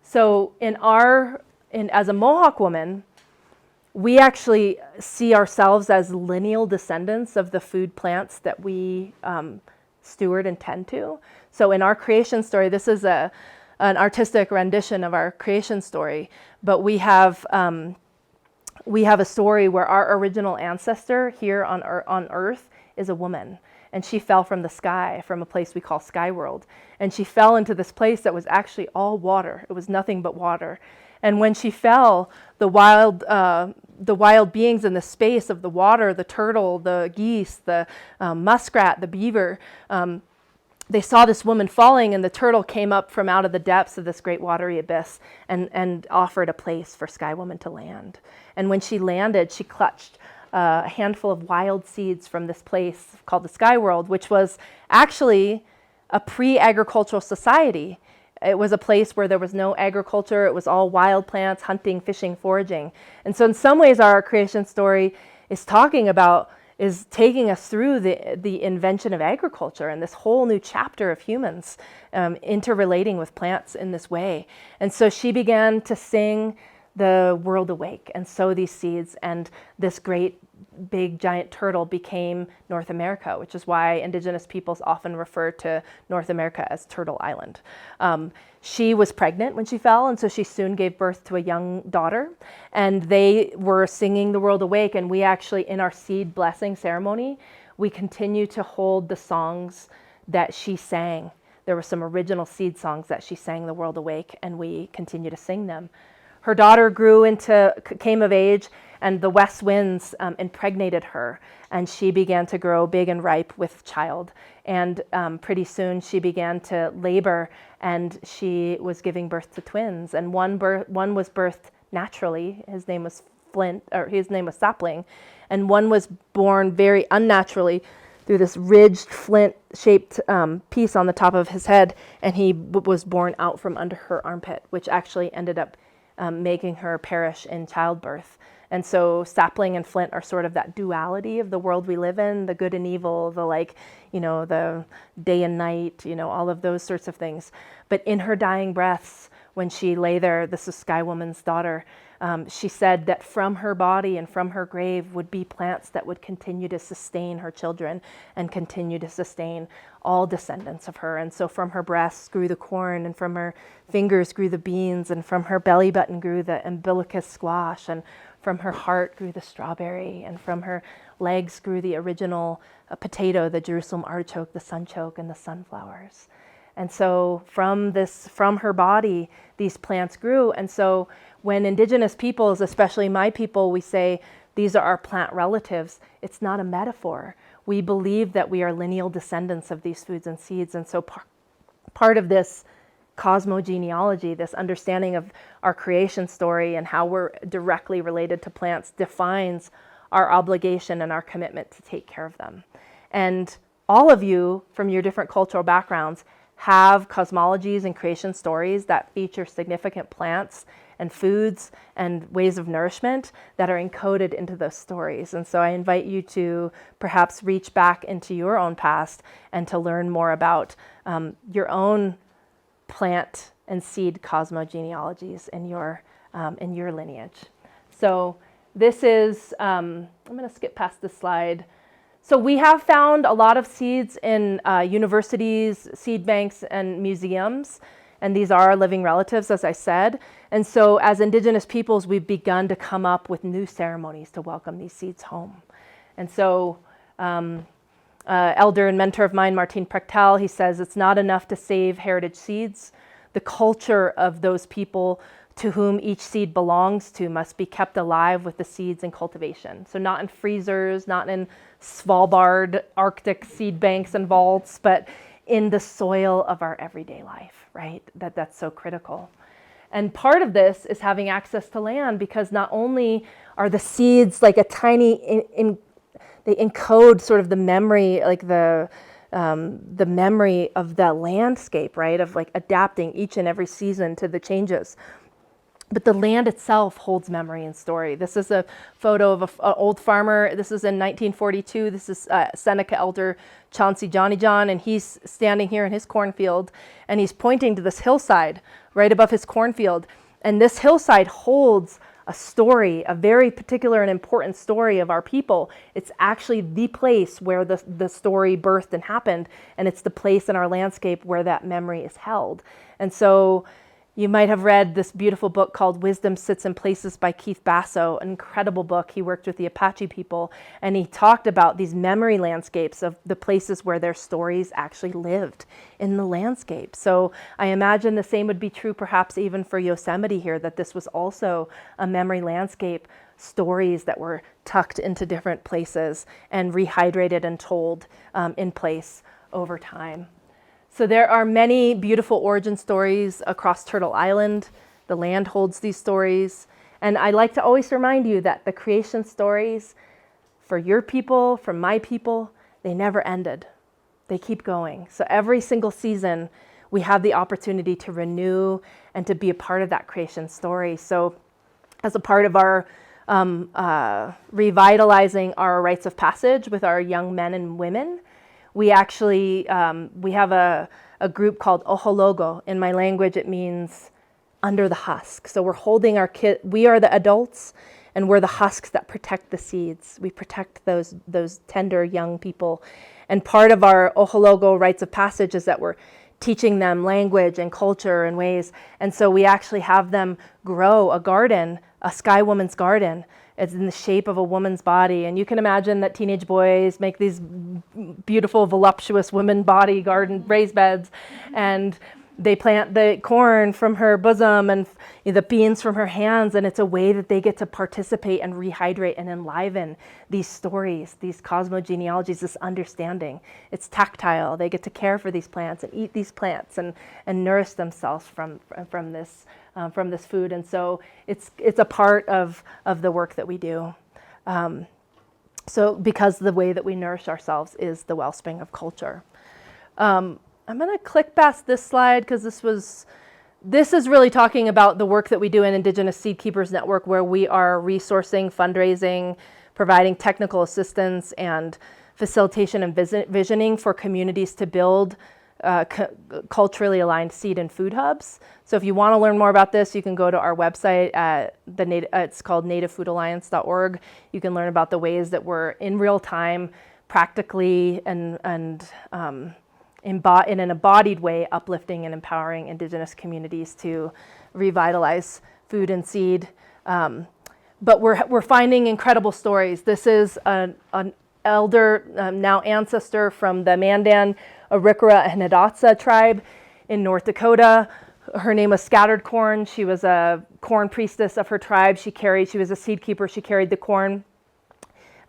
So as a Mohawk woman, we actually see ourselves as lineal descendants of the food plants that we steward and tend to. So in our creation story, this is an artistic rendition of our creation story, but we have a story where our original ancestor here on Earth is a woman. And she fell from the sky, from a place we call Sky World. And she fell into this place that was actually all water. It was nothing but water. And when she fell, the wild beings in the space of the water, the turtle, the geese, the muskrat, the beaver, they saw this woman falling, and the turtle came up from out of the depths of this great watery abyss and offered a place for Sky Woman to land. And when she landed, she clutched a handful of wild seeds from this place called the Sky World, which was actually a pre-agricultural society. It was a place where there was no agriculture. It was all wild plants, hunting, fishing, foraging. And so in some ways, our creation story is taking us through the invention of agriculture and this whole new chapter of humans interrelating with plants in this way. And so she began to sing the world awake and sow these seeds, and this great big giant turtle became North America, which is why indigenous peoples often refer to North America as Turtle Island. She was pregnant when she fell, and so she soon gave birth to a young daughter, and they were singing the world awake. And we actually, in our seed blessing ceremony, we continue to hold the songs that she sang. There were some original seed songs that she sang the world awake, and we continue to sing them. Her daughter came of age, and the west winds impregnated her, and she began to grow big and ripe with child. And pretty soon she began to labor, and she was giving birth to twins. And one was birthed naturally. His name was Sapling, and one was born very unnaturally through this ridged flint-shaped piece on the top of his head, and he was born out from under her armpit, which actually ended up making her perish in childbirth. And so sapling and flint are sort of that duality of the world we live in, the good and evil, the day and night, all of those sorts of things. But in her dying breaths, when she lay there, this is Sky Woman's daughter, she said that from her body and from her grave would be plants that would continue to sustain her children and continue to sustain all descendants of her. And so from her breasts grew the corn, and from her fingers grew the beans, and from her belly button grew the umbilicus squash, and from her heart grew the strawberry, and from her legs grew the original potato, the Jerusalem artichoke, the sunchoke, and the sunflowers. And so from her body, these plants grew. And so when indigenous peoples, especially my people, we say these are our plant relatives, it's not a metaphor. We believe that we are lineal descendants of these foods and seeds. And so part of this cosmogenealogy, this understanding of our creation story and how we're directly related to plants, defines our obligation and our commitment to take care of them. And all of you, from your different cultural backgrounds, have cosmologies and creation stories that feature significant plants and foods and ways of nourishment that are encoded into those stories. And so I invite you to perhaps reach back into your own past and to learn more about your own plant and seed cosmogenealogies in your lineage. So this is, I'm going to skip past this slide. So we have found a lot of seeds in universities, seed banks, and museums, and these are our living relatives, as I said. And so as indigenous peoples, we've begun to come up with new ceremonies to welcome these seeds home. And so elder and mentor of mine, Martin Prechtel, he says, it's not enough to save heritage seeds. The culture of those people to whom each seed belongs to must be kept alive with the seeds in cultivation. So not in freezers, not in Svalbard, Arctic seed banks and vaults, but in the soil of our everyday life, right? That's so critical. And part of this is having access to land, because not only are the seeds like a tiny, they encode sort of the memory, like the memory of the landscape, right? Of like adapting each and every season to the changes. But the land itself holds memory and story. This is a photo of an old farmer. This is in 1942. This is Seneca elder Chauncey Johnny John, and he's standing here in his cornfield, and he's pointing to this hillside right above his cornfield. And this hillside holds a story, a very particular and important story of our people. It's actually the place where the story birthed and happened, and it's the place in our landscape where that memory is held. And so You might have read this beautiful book called Wisdom Sits in Places by Keith Basso, an incredible book. He worked with the Apache people, and he talked about these memory landscapes of the places where their stories actually lived in the landscape. So I imagine the same would be true perhaps even for Yosemite here, that this was also a memory landscape, stories that were tucked into different places and rehydrated and told in place over time. So there are many beautiful origin stories across Turtle Island. The land holds these stories. And I like to always remind you that the creation stories for your people, for my people, they never ended. They keep going. So every single season, we have the opportunity to renew and to be a part of that creation story. So as a part of our revitalizing our rites of passage with our young men and women, we actually, we have a group called Ohologo. In my language, it means under the husk. So we're holding our kid, we are the adults, and we're the husks that protect the seeds. We protect those tender young people. And part of our Ohologo rites of passage is that we're teaching them language and culture and ways. And so we actually have them grow a garden, a Sky Woman's garden. It's in the shape of a woman's body. And you can imagine that teenage boys make these beautiful, voluptuous women body garden raised beds. And they plant the corn from her bosom and the beans from her hands. And it's a way that they get to participate and rehydrate and enliven these stories, these cosmogenealogies, this understanding. It's tactile. They get to care for these plants and eat these plants and nourish themselves from this food. And so it's a part of the work that we do. So because the way that we nourish ourselves is the wellspring of culture. I'm going to click past this slide because this is really talking about the work that we do in Indigenous Seed Keepers Network, where we are resourcing, fundraising, providing technical assistance and facilitation and visioning for communities to build culturally aligned seed and food hubs. So if you want to learn more about this, you can go to our website at it's called nativefoodalliance.org. You can learn about the ways that we're in real time, practically and in an embodied way, uplifting and empowering Indigenous communities to revitalize food and seed. But we're finding incredible stories. This is an elder, now ancestor from the Mandan, Arikara, and Hidatsa tribe in North Dakota. Her name was Scattered Corn. She was a corn priestess of her tribe. She was a seed keeper. She carried the corn.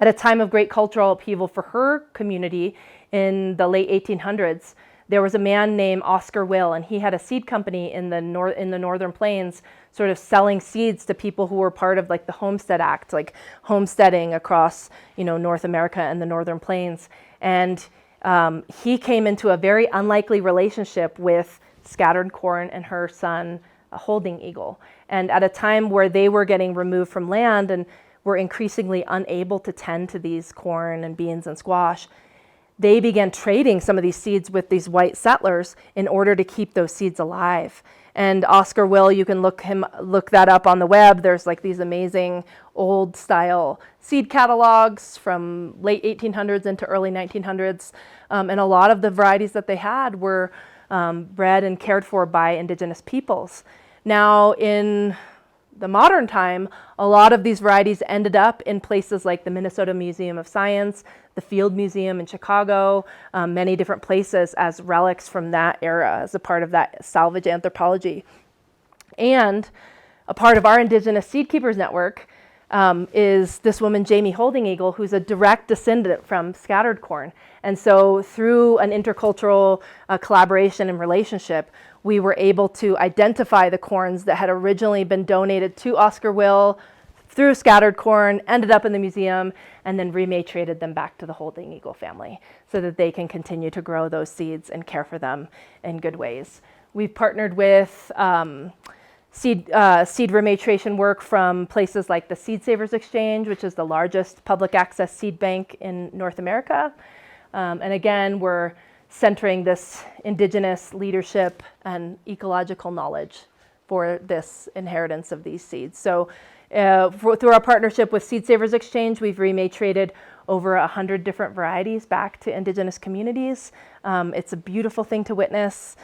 At a time of great cultural upheaval for her community in the late 1800s, there was a man named Oscar Will, and he had a seed company in the Northern Plains, sort of selling seeds to people who were part of like the Homestead Act, like homesteading across, North America and the Northern Plains. And he came into a very unlikely relationship with Scattered Corn and her son, a holding eagle. And at a time where they were getting removed from land and were increasingly unable to tend to these corn and beans and squash, they began trading some of these seeds with these white settlers in order to keep those seeds alive. And Oscar Will, you can look that up on the web. There's like these amazing old style seed catalogs from late 1800s into early 1900s. And a lot of the varieties that they had were bred and cared for by Indigenous peoples. Now in the modern time, a lot of these varieties ended up in places like the Minnesota Museum of Science, the Field Museum in Chicago, many different places as relics from that era, as a part of that salvage anthropology. And a part of our Indigenous Seed Keepers Network is this woman, Jamie Holding Eagle, who's a direct descendant from Scattered Corn. And so through an intercultural collaboration and relationship, we were able to identify the corns that had originally been donated to Oscar Will through Scattered Corn, ended up in the museum, and then rematriated them back to the Holding Eagle family so that they can continue to grow those seeds and care for them in good ways. We've partnered with seed rematriation work from places like the Seed Savers Exchange, which is the largest public access seed bank in North America. And again, we're centering this Indigenous leadership and ecological knowledge for this inheritance of these seeds. So through our partnership with Seed Savers Exchange, we've rematriated over 100 different varieties back to Indigenous communities. It's a beautiful thing to witness.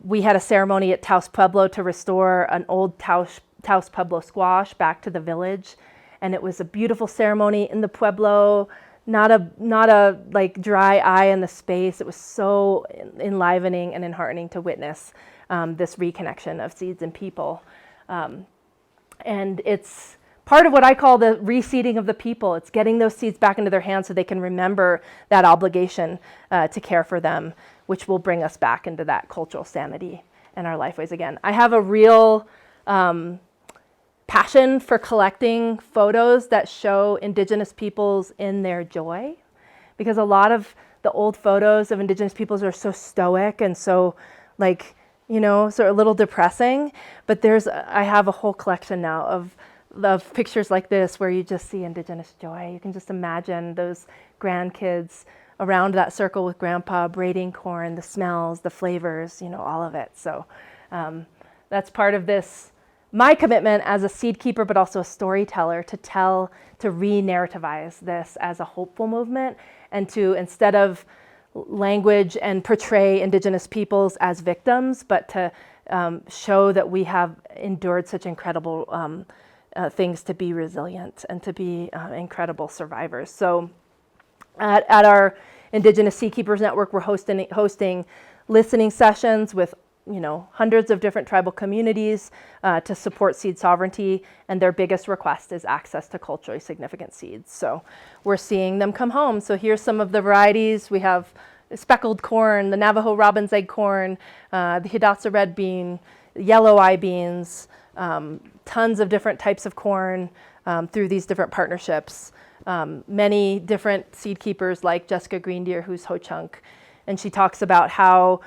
we had a ceremony at Taos Pueblo to restore an old Taos Pueblo squash back to the village. And it was a beautiful ceremony in the Pueblo, not a like dry eye in the space. It was so enlivening and enheartening to witness this reconnection of seeds and people. And it's part of what I call the reseeding of the people. It's getting those seeds back into their hands so they can remember that obligation to care for them, which will bring us back into that cultural sanity in our lifeways again. I have a real passion for collecting photos that show Indigenous peoples in their joy, because a lot of the old photos of Indigenous peoples are so stoic and so like, you know, sort of a little depressing. But I have a whole collection now of pictures like this where you just see Indigenous joy. You can just imagine those grandkids around that circle with grandpa braiding corn, the smells, the flavors, you know, all of it. So that's part of this, my commitment as a seed keeper, but also a storyteller, to re-narrativize this as a hopeful movement, and to, instead of language and portray Indigenous peoples as victims, but to show that we have endured such incredible things to be resilient and to be incredible survivors. So at our Indigenous Seed Keepers Network, we're hosting listening sessions with, you know, hundreds of different tribal communities to support seed sovereignty, and their biggest request is access to culturally significant seeds. So we're seeing them come home. So here's some of the varieties. We have speckled corn, the Navajo robin's egg corn, the Hidatsa red bean, yellow eye beans, tons of different types of corn through these different partnerships. Many different seed keepers like Jessica Greendeer, who's Ho-Chunk, and she talks about how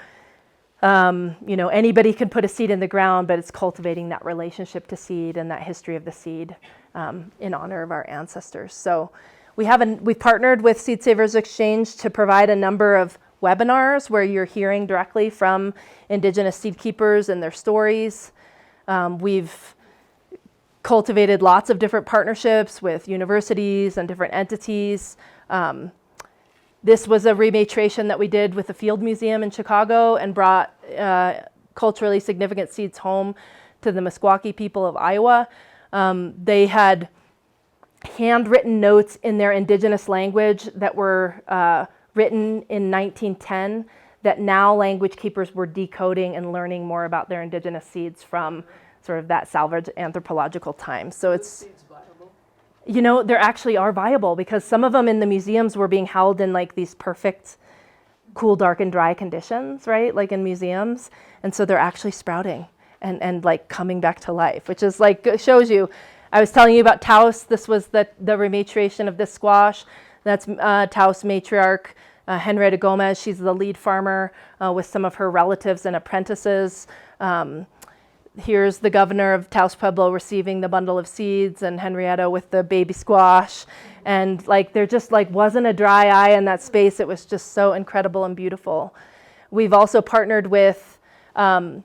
you know, anybody can put a seed in the ground, but it's cultivating that relationship to seed and that history of the seed in honor of our ancestors. So we've partnered with Seed Savers Exchange to provide a number of webinars where you're hearing directly from Indigenous seed keepers and their stories. We've cultivated lots of different partnerships with universities and different entities. This was a rematration that we did with the Field Museum in Chicago and brought culturally significant seeds home to the Meskwaki people of Iowa. They had handwritten notes in their Indigenous language that were written in 1910 that now language keepers were decoding and learning more about their Indigenous seeds from sort of that salvage anthropological time. So it's, seeds viable? you know, there actually are viable, because some of them in the museums were being held in like these perfect cool, dark, and dry conditions, right? Like in museums. And so they're actually sprouting and like coming back to life, which is like, shows you. I was telling you about Taos. This was the rematriation of this squash. That's Taos matriarch Henrietta Gomez. She's the lead farmer with some of her relatives and apprentices. Here's the governor of Taos Pueblo receiving the bundle of seeds, and Henrietta with the baby squash. And like, there just like wasn't a dry eye in that space. It was just so incredible and beautiful. We've also partnered with an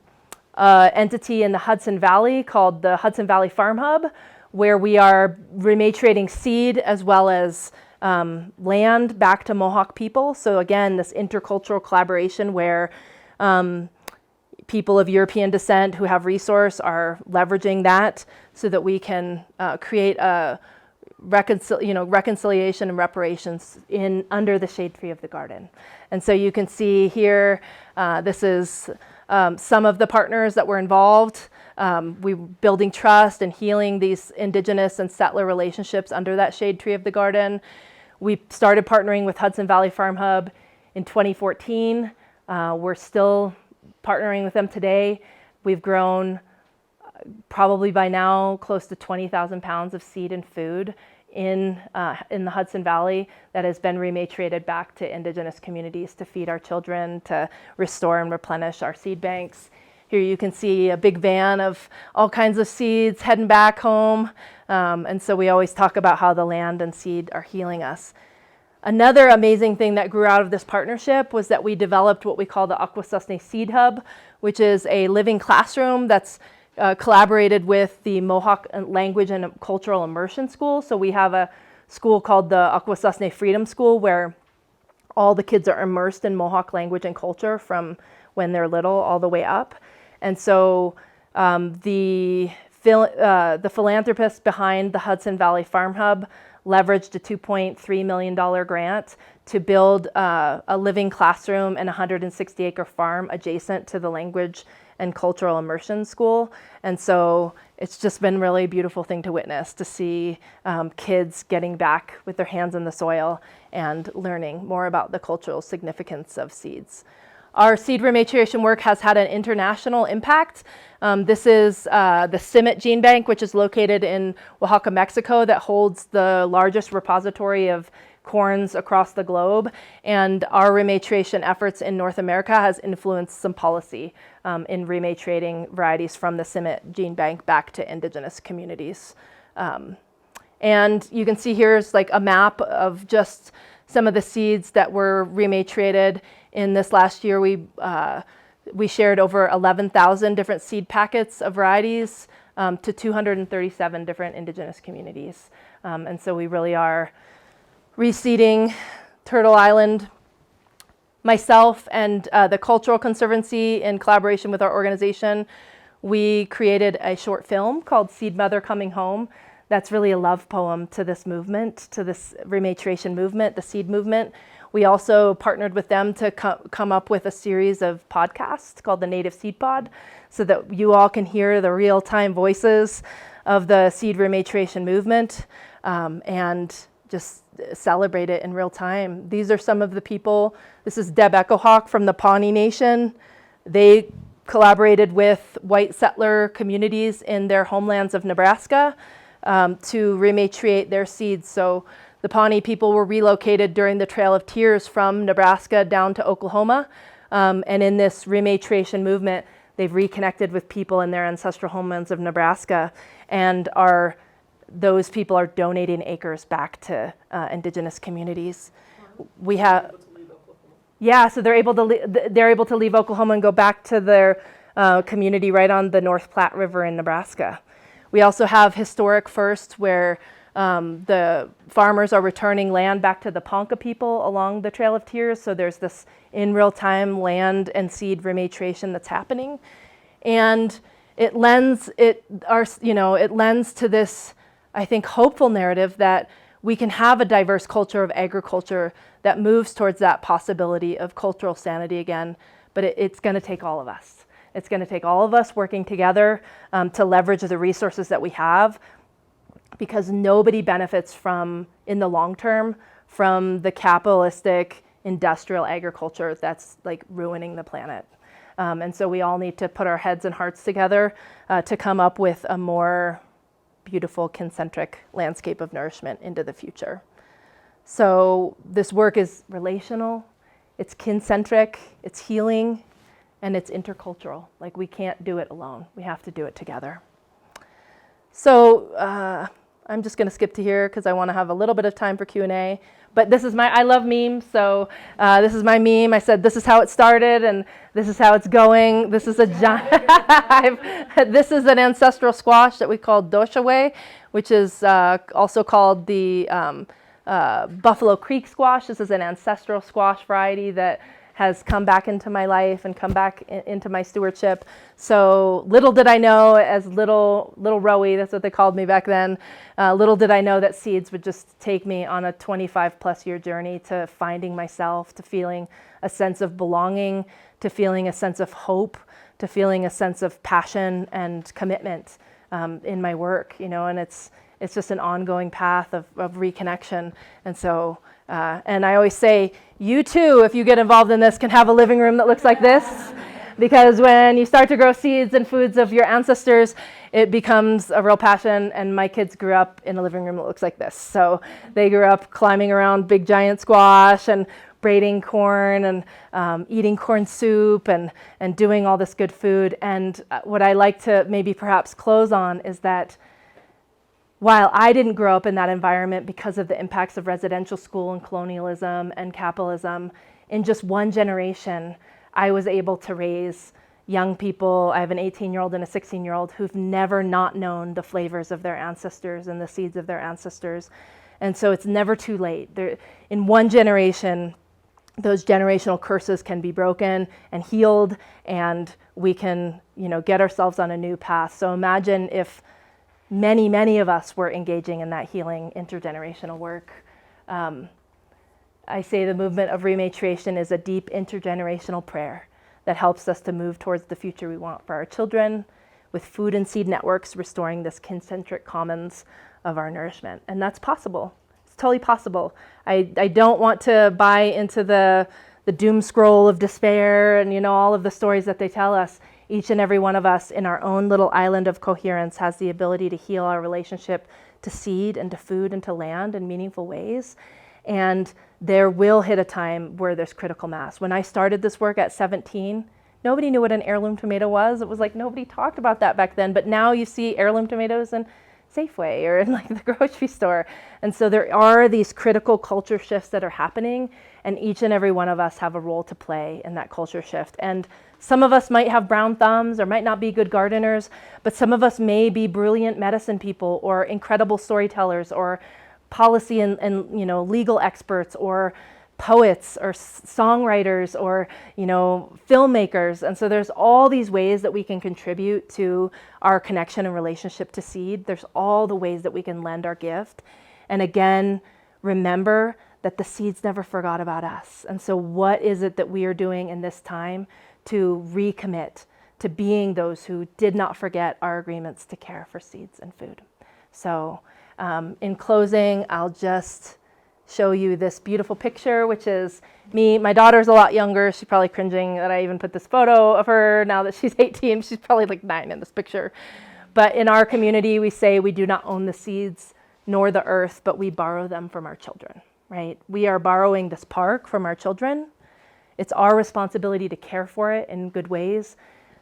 entity in the Hudson Valley called the Hudson Valley Farm Hub, where we are rematriating seed as well as land back to Mohawk people. So again, this intercultural collaboration where people of European descent who have resource are leveraging that so that we can create a reconciliation and reparations under the shade tree of the garden. And so you can see here, this is some of the partners that were involved. We were building trust and healing these Indigenous and settler relationships under that shade tree of the garden. We started partnering with Hudson Valley Farm Hub in 2014. We're still partnering with them today. We've grown probably by now close to 20,000 pounds of seed and food in the Hudson Valley that has been rematriated back to Indigenous communities to feed our children, to restore and replenish our seed banks. Here you can see a big van of all kinds of seeds heading back home. And so we always talk about how the land and seed are healing us. Another amazing thing that grew out of this partnership was that we developed what we call the Akwesasne Seed Hub, which is a living classroom that's collaborated with the Mohawk Language and Cultural Immersion School. So we have a school called the Akwesasne Freedom School, where all the kids are immersed in Mohawk language and culture from when they're little all the way up. And so the philanthropists behind the Hudson Valley Farm Hub leveraged a $2.3 million grant to build a living classroom and a 160-acre farm adjacent to the language and cultural immersion school. And so it's just been really a beautiful thing to witness, to see kids getting back with their hands in the soil and learning more about the cultural significance of seeds. Our seed rematriation work has had an international impact. This is the CIMMYT Gene Bank, which is located in Oaxaca, Mexico, that holds the largest repository of corns across the globe. And our rematriation efforts in North America has influenced some policy in rematriating varieties from the CIMMYT Gene Bank back to indigenous communities. And you can see here's like a map of just some of the seeds that were rematriated. In this last year, we shared over 11,000 different seed packets of varieties to 237 different indigenous communities. And so we really are reseeding Turtle Island. Myself and the Cultural Conservancy, in collaboration with our organization, we created a short film called Seed Mother Coming Home. That's really a love poem to this movement, to this rematriation movement, the seed movement. We also partnered with them to come up with a series of podcasts called the Native Seed Pod, so that you all can hear the real-time voices of the seed rematriation movement and just celebrate it in real time. These are some of the people. This is Deb Echohawk from the Pawnee Nation. They collaborated with white settler communities in their homelands of Nebraska to rematriate their seeds. So the Pawnee people were relocated during the Trail of Tears from Nebraska down to Oklahoma. And in this rematriation movement, they've reconnected with people in their ancestral homelands of Nebraska, and those people are donating acres back to indigenous communities. We have, yeah, so they're able to leave Oklahoma and go back to their community right on the North Platte River in Nebraska. We also have historic firsts where the farmers are returning land back to the Ponca people along the Trail of Tears. So there's this in real time land and seed rematriation that's happening, and it lends to this, I think, hopeful narrative that we can have a diverse culture of agriculture that moves towards that possibility of cultural sanity again. But it's going to take all of us. It's going to take all of us working together to leverage the resources that we have, because nobody benefits from, in the long term, from the capitalistic industrial agriculture that's like ruining the planet. And so we all need to put our heads and hearts together to come up with a more beautiful concentric landscape of nourishment into the future. So this work is relational, it's kincentric, it's healing, and it's intercultural. Like, we can't do it alone. We have to do it together. So I'm just going to skip to here because I want to have a little bit of time for Q&A. But this is I love memes, so this is my meme. I said, this is how it started, and this is how it's going. This is this is an ancestral squash that we call doshaway, which is also called the Buffalo Creek squash. This is an ancestral squash variety that has come back into my life and come back into my stewardship. So little did I know, as little Rowie, that's what they called me back then, little did I know that seeds would just take me on a 25+ year journey to finding myself, to feeling a sense of belonging, to feeling a sense of hope, to feeling a sense of passion and commitment in my work, and it's just an ongoing path of reconnection. And so, and I always say, you too, if you get involved in this, can have a living room that looks like this. Because when you start to grow seeds and foods of your ancestors, it becomes a real passion. And my kids grew up in a living room that looks like this. So they grew up climbing around big giant squash and braiding corn and eating corn soup and doing all this good food. And what I like to maybe perhaps close on is that while I didn't grow up in that environment because of the impacts of residential school and colonialism and capitalism, in just one generation, I was able to raise young people. I have an 18-year-old and a 16-year-old who've never not known the flavors of their ancestors and the seeds of their ancestors. And so it's never too late. In one generation, those generational curses can be broken and healed, and we can, get ourselves on a new path. So imagine if many, many of us were engaging in that healing intergenerational work. I say the movement of rematriation is a deep intergenerational prayer that helps us to move towards the future we want for our children, with food and seed networks restoring this concentric commons of our nourishment. And that's possible. It's totally possible. I don't want to buy into the doom scroll of despair and, all of the stories that they tell us. Each and every one of us in our own little island of coherence has the ability to heal our relationship to seed and to food and to land in meaningful ways. And there will hit a time where there's critical mass. When I started this work at 17, nobody knew what an heirloom tomato was. It was like nobody talked about that back then. But now you see heirloom tomatoes in Safeway or in like the grocery store. And so there are these critical culture shifts that are happening, and each and every one of us have a role to play in that culture shift. And some of us might have brown thumbs or might not be good gardeners, but some of us may be brilliant medicine people or incredible storytellers or policy and legal experts or poets or songwriters or filmmakers. And so there's all these ways that we can contribute to our connection and relationship to seed. There's all the ways that we can lend our gift. And again, remember that the seeds never forgot about us. And so what is it that we are doing in this time to recommit to being those who did not forget our agreements to care for seeds and food? So in closing, I'll just show you this beautiful picture, which is me. My daughter's a lot younger. She's probably cringing that I even put this photo of her now that she's 18. She's probably like 9 in this picture. But in our community, we say we do not own the seeds nor the earth, but we borrow them from our children, right? We are borrowing this park from our children. It's our responsibility to care for it in good ways.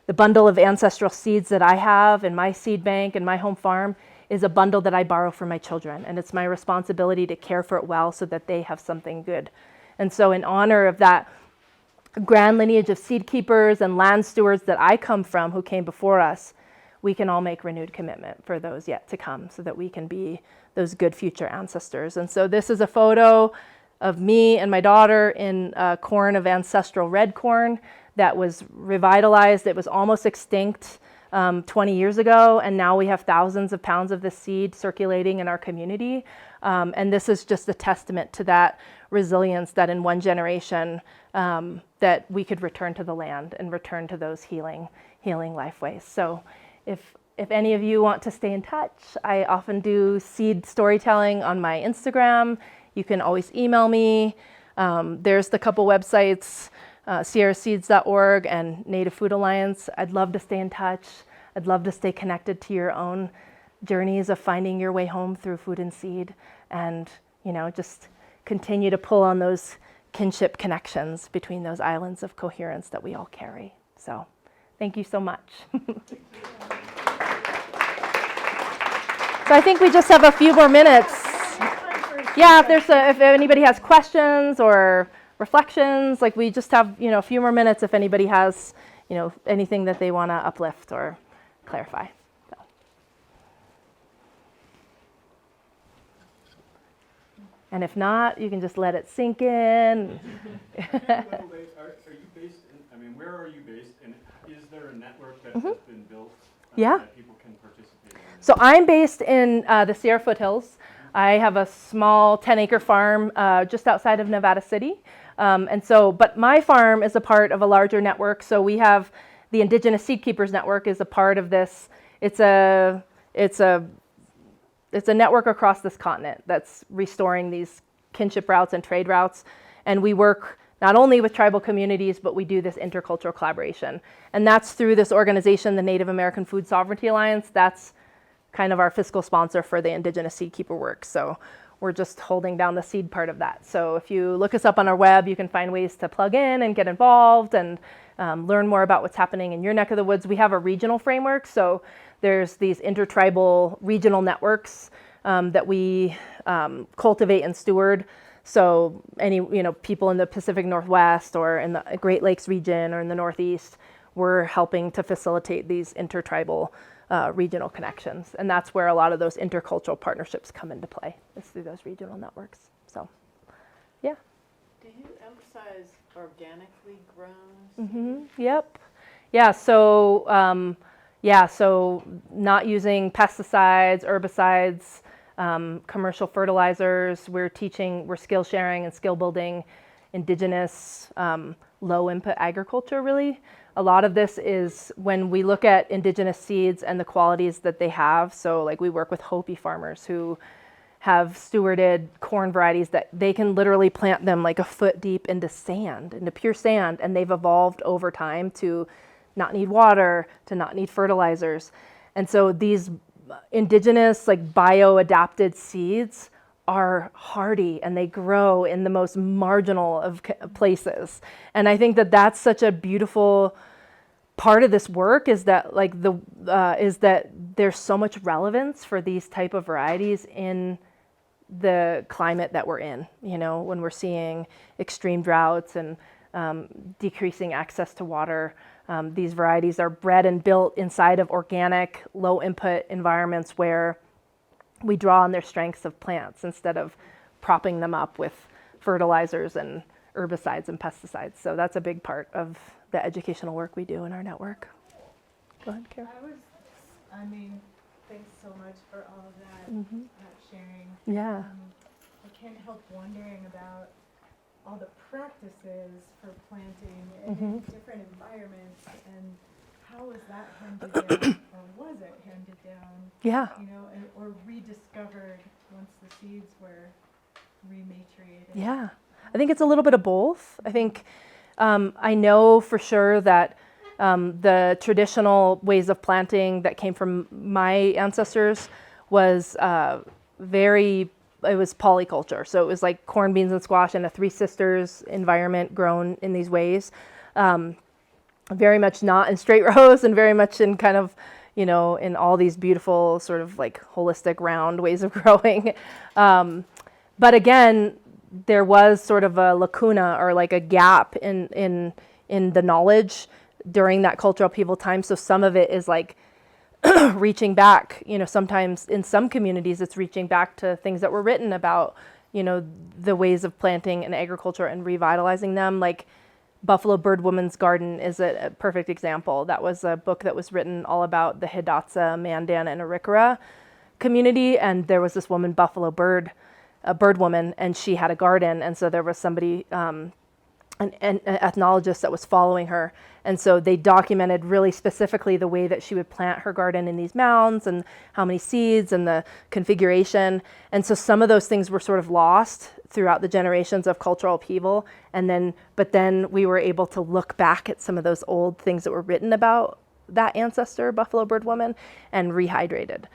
The bundle of ancestral seeds that I have in my seed bank and my home farm is a bundle that I borrow from my children. And it's my responsibility to care for it well so that they have something good. And so in honor of that grand lineage of seed keepers and land stewards that I come from who came before us, we can all make renewed commitment for those yet to come so that we can be those good future ancestors. And so this is a photo of me and my daughter in corn of ancestral red corn that was revitalized. It was almost extinct 20 years ago, and now we have thousands of pounds of this seed circulating in our community. And this is just a testament to that resilience that in one generation that we could return to the land and return to those healing life ways. So if any of you want to stay in touch, I often do seed storytelling on my Instagram. You can always email me. There's the couple websites, sierraseeds.org and Native Food Alliance. I'd love to stay in touch. I'd love to stay connected to your own journeys of finding your way home through food and seed, and just continue to pull on those kinship connections between those islands of coherence that we all carry. So thank you so much. So I think we just have a few more minutes. Yeah, if anybody has questions or reflections, like we just have a few more minutes if anybody has anything that they want to uplift or clarify. So. And if not, you can just let it sink in. Are you based in, where are you based, and is there a network that has been built that people can participate in? So I'm based in the Sierra foothills. I have a small 10-acre farm just outside of Nevada City. But my farm is a part of a larger network. So we have the Indigenous Seed Keepers Network is a part of this. It's a network across this continent that's restoring these kinship routes and trade routes. And we work not only with tribal communities, but we do this intercultural collaboration. And that's through this organization, the Native American Food Sovereignty Alliance. That's kind of our fiscal sponsor for the Indigenous Seed Keeper work. So we're just holding down the seed part of that. So if you look us up on our web, you can find ways to plug in and get involved and learn more about what's happening in your neck of the woods. We have a regional framework. So there's these intertribal regional networks that we cultivate and steward. So any people in the Pacific Northwest or in the Great Lakes region or in the Northeast, we're helping to facilitate these intertribal regional connections. And that's where a lot of those intercultural partnerships come into play, is through those regional networks. So, yeah. Do you emphasize organically grown? Yep. Yeah. So not using pesticides, herbicides, commercial fertilizers. We're skill sharing and skill building indigenous, low input agriculture, really. A lot of this is when we look at indigenous seeds and the qualities that they have. So like we work with Hopi farmers who have stewarded corn varieties that they can literally plant them like a foot deep into sand, into pure sand, and they've evolved over time to not need water, to not need fertilizers. And so these indigenous, like bio-adapted seeds are hardy and they grow in the most marginal of places. And I think that that's such a beautiful part of this work is that there's so much relevance for these type of varieties in the climate that we're in, when we're seeing extreme droughts and decreasing access to water. These varieties are bred and built inside of organic, low input environments where we draw on their strengths of plants instead of propping them up with fertilizers and herbicides and pesticides. So that's a big part of the educational work we do in our network. Go ahead, Karen. Thanks so much for all of that, that sharing. Yeah. I can't help wondering about all the practices for planting in different environments, and how was that handed down, or was it handed down? Yeah. Or rediscovered once the seeds were rematriated. Yeah. I think it's a little bit of both. I think I know for sure that the traditional ways of planting that came from my ancestors was it was polyculture. So it was like corn, beans, and squash in a Three Sisters environment grown in these ways. Very much not in straight rows and very much in kind of, in all these beautiful sort of like holistic round ways of growing. But again, there was sort of a lacuna or like a gap in the knowledge during that cultural upheaval time. So some of it is like reaching back, sometimes in some communities it's reaching back to things that were written about, the ways of planting and agriculture and revitalizing them. Like Buffalo Bird Woman's Garden is a perfect example. That was a book that was written all about the Hidatsa, Mandan, and Arikara community. And there was this woman, Buffalo Bird, a bird woman, and she had a garden. And so there was somebody, an ethnologist that was following her. And so they documented really specifically the way that she would plant her garden in these mounds and how many seeds and the configuration. And so some of those things were sort of lost throughout the generations of cultural upheaval. But then we were able to look back at some of those old things that were written about that ancestor, Buffalo Bird Woman, and rehydrated.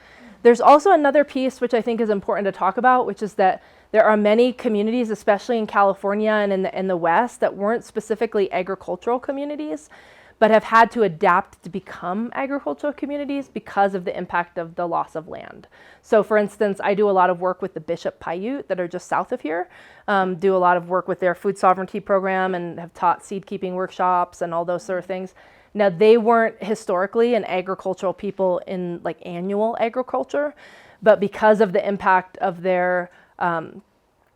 There's also another piece which I think is important to talk about, which is that there are many communities, especially in California and in the West, that weren't specifically agricultural communities, but have had to adapt to become agricultural communities because of the impact of the loss of land. So for instance, I do a lot of work with the Bishop Paiute that are just south of here, do a lot of work with their food sovereignty program and have taught seed keeping workshops and all those sort of things. Now, they weren't historically an agricultural people in like annual agriculture, but because of the impact of their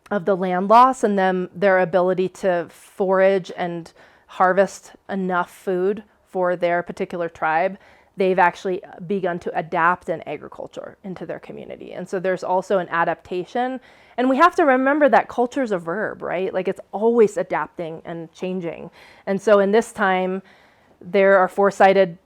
of the land loss and their ability to forage and harvest enough food for their particular tribe, they've actually begun to adapt an agriculture into their community. And so there's also an adaptation. And we have to remember that culture is a verb, right? Like it's always adapting and changing. And so in this time, there are foresighted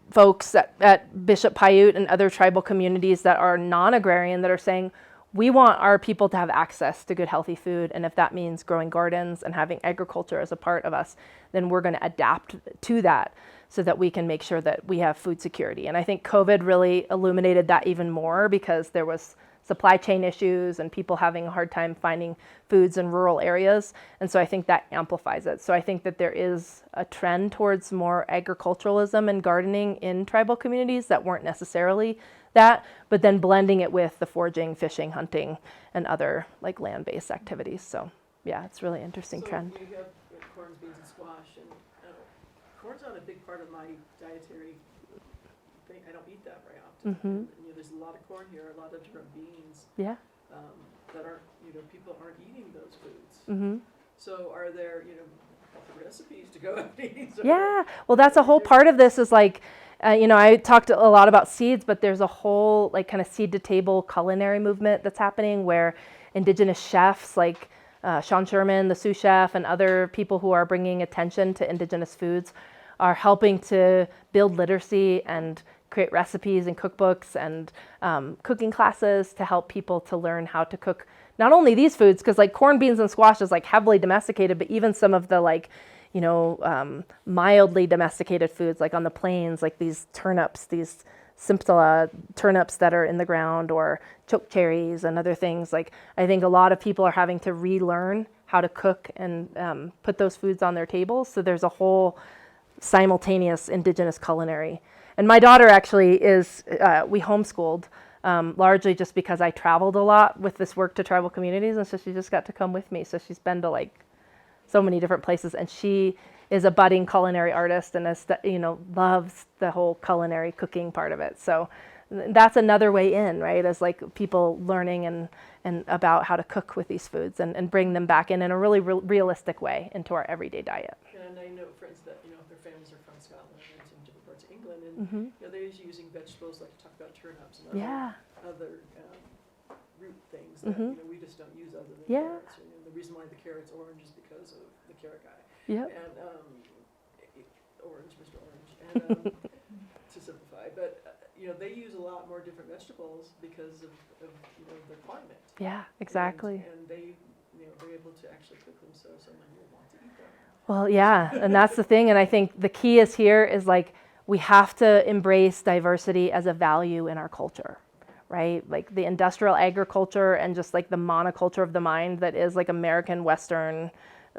folks at Bishop Paiute and other tribal communities that are non-agrarian that are saying, we want our people to have access to good, healthy food. And if that means growing gardens and having agriculture as a part of us, then we're going to adapt to that so that we can make sure that we have food security. And I think COVID really illuminated that even more because there was supply chain issues and people having a hard time finding foods in rural areas. And so I think that amplifies it. So I think that there is a trend towards more agriculturalism and gardening in tribal communities that weren't necessarily that, but then blending it with the foraging, fishing, hunting, and other like land-based activities. So yeah, it's really interesting trend. So you have corn, beans, and squash, and corn's not a big part of my dietary thing. I don't eat that very often. And, there's a lot of corn here, a lot of different beans. Yeah. That aren't, people aren't eating those foods. So are there, healthy recipes to go out and eat? Yeah, well, that's a whole part of this is like, I talked a lot about seeds, but there's a whole like kind of seed to table culinary movement that's happening where indigenous chefs like Sean Sherman, the sous chef, and other people who are bringing attention to indigenous foods are helping to build literacy and create recipes and cookbooks and cooking classes to help people to learn how to cook not only these foods, because like corn, beans, and squash is like heavily domesticated, but even some of the like, mildly domesticated foods like on the plains, like these turnips, these simpsala turnips that are in the ground, or choke cherries and other things. Like I think a lot of people are having to relearn how to cook and put those foods on their tables. So there's a whole simultaneous indigenous culinary. And my daughter actually is, we homeschooled largely just because I traveled a lot with this work to tribal communities. And so she just got to come with me. So she's been to like so many different places, and she is a budding culinary artist and loves the whole culinary cooking part of it. So that's another way in, right? As like people learning and about how to cook with these foods and bring them back in a really realistic way into our everyday diet. And I know friends that, their families are from Scotland and from different parts of England, and they're usually using vegetables like you talk about turnips and other root things that we just don't use other than carrots. And the reason why the carrot's orange is because of the carrot guy. Yep. And orange, Mr. Orange, and to simplify, but they use a lot more different vegetables because of their climate. Yeah, exactly. And they they're able to actually cook them so someone will want to eat them. Well, yeah, and that's the thing. And I think the key is here is like we have to embrace diversity as a value in our culture, right? Like the industrial agriculture and just like the monoculture of the mind that is like American Western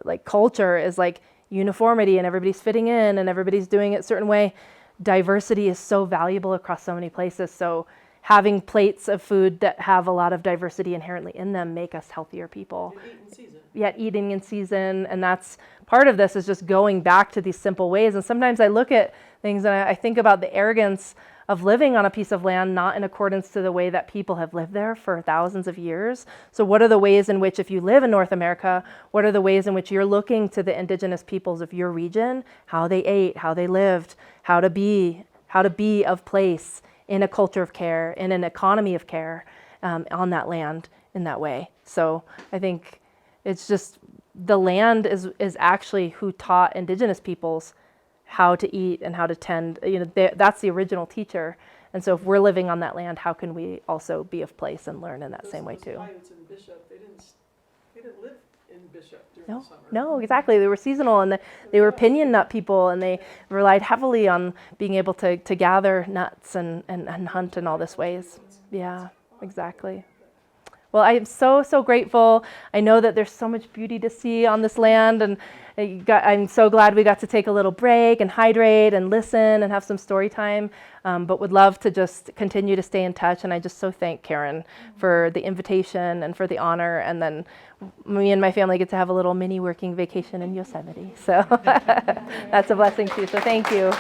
like culture is like uniformity and everybody's fitting in and everybody's doing it a certain way. Diversity is so valuable across so many places. So having plates of food that have a lot of diversity inherently in them make us healthier people. And eat in season. Yet eating in season, and that's part of this is just going back to these simple ways. And sometimes I look at things and I think about the arrogance of living on a piece of land not in accordance to the way that people have lived there for thousands of years. So what are the ways in which, if you live in North America, what are the ways in which you're looking to the indigenous peoples of your region, how they ate, how they lived, how to be of place in a culture of care, in an economy of care, on that land in that way. So I think it's just the land is actually who taught indigenous peoples how to eat and how to tend. That's the original teacher. And so if we're living on that land, how can we also be of place and learn in that same way too? Those Coyotes in Bishop, they didn't live in Bishop during the summer. No, exactly. They were seasonal, and they were pinion nut people, and they relied heavily on being able to gather nuts and hunt in all this ways. Yeah, exactly. Well, I am so, so grateful. I know that there's so much beauty to see on this land, and I'm so glad we got to take a little break and hydrate and listen and have some story time, but would love to just continue to stay in touch. And I just so thank Karen for the invitation and for the honor. And then me and my family get to have a little mini working vacation in Yosemite. So that's a blessing too. So thank you.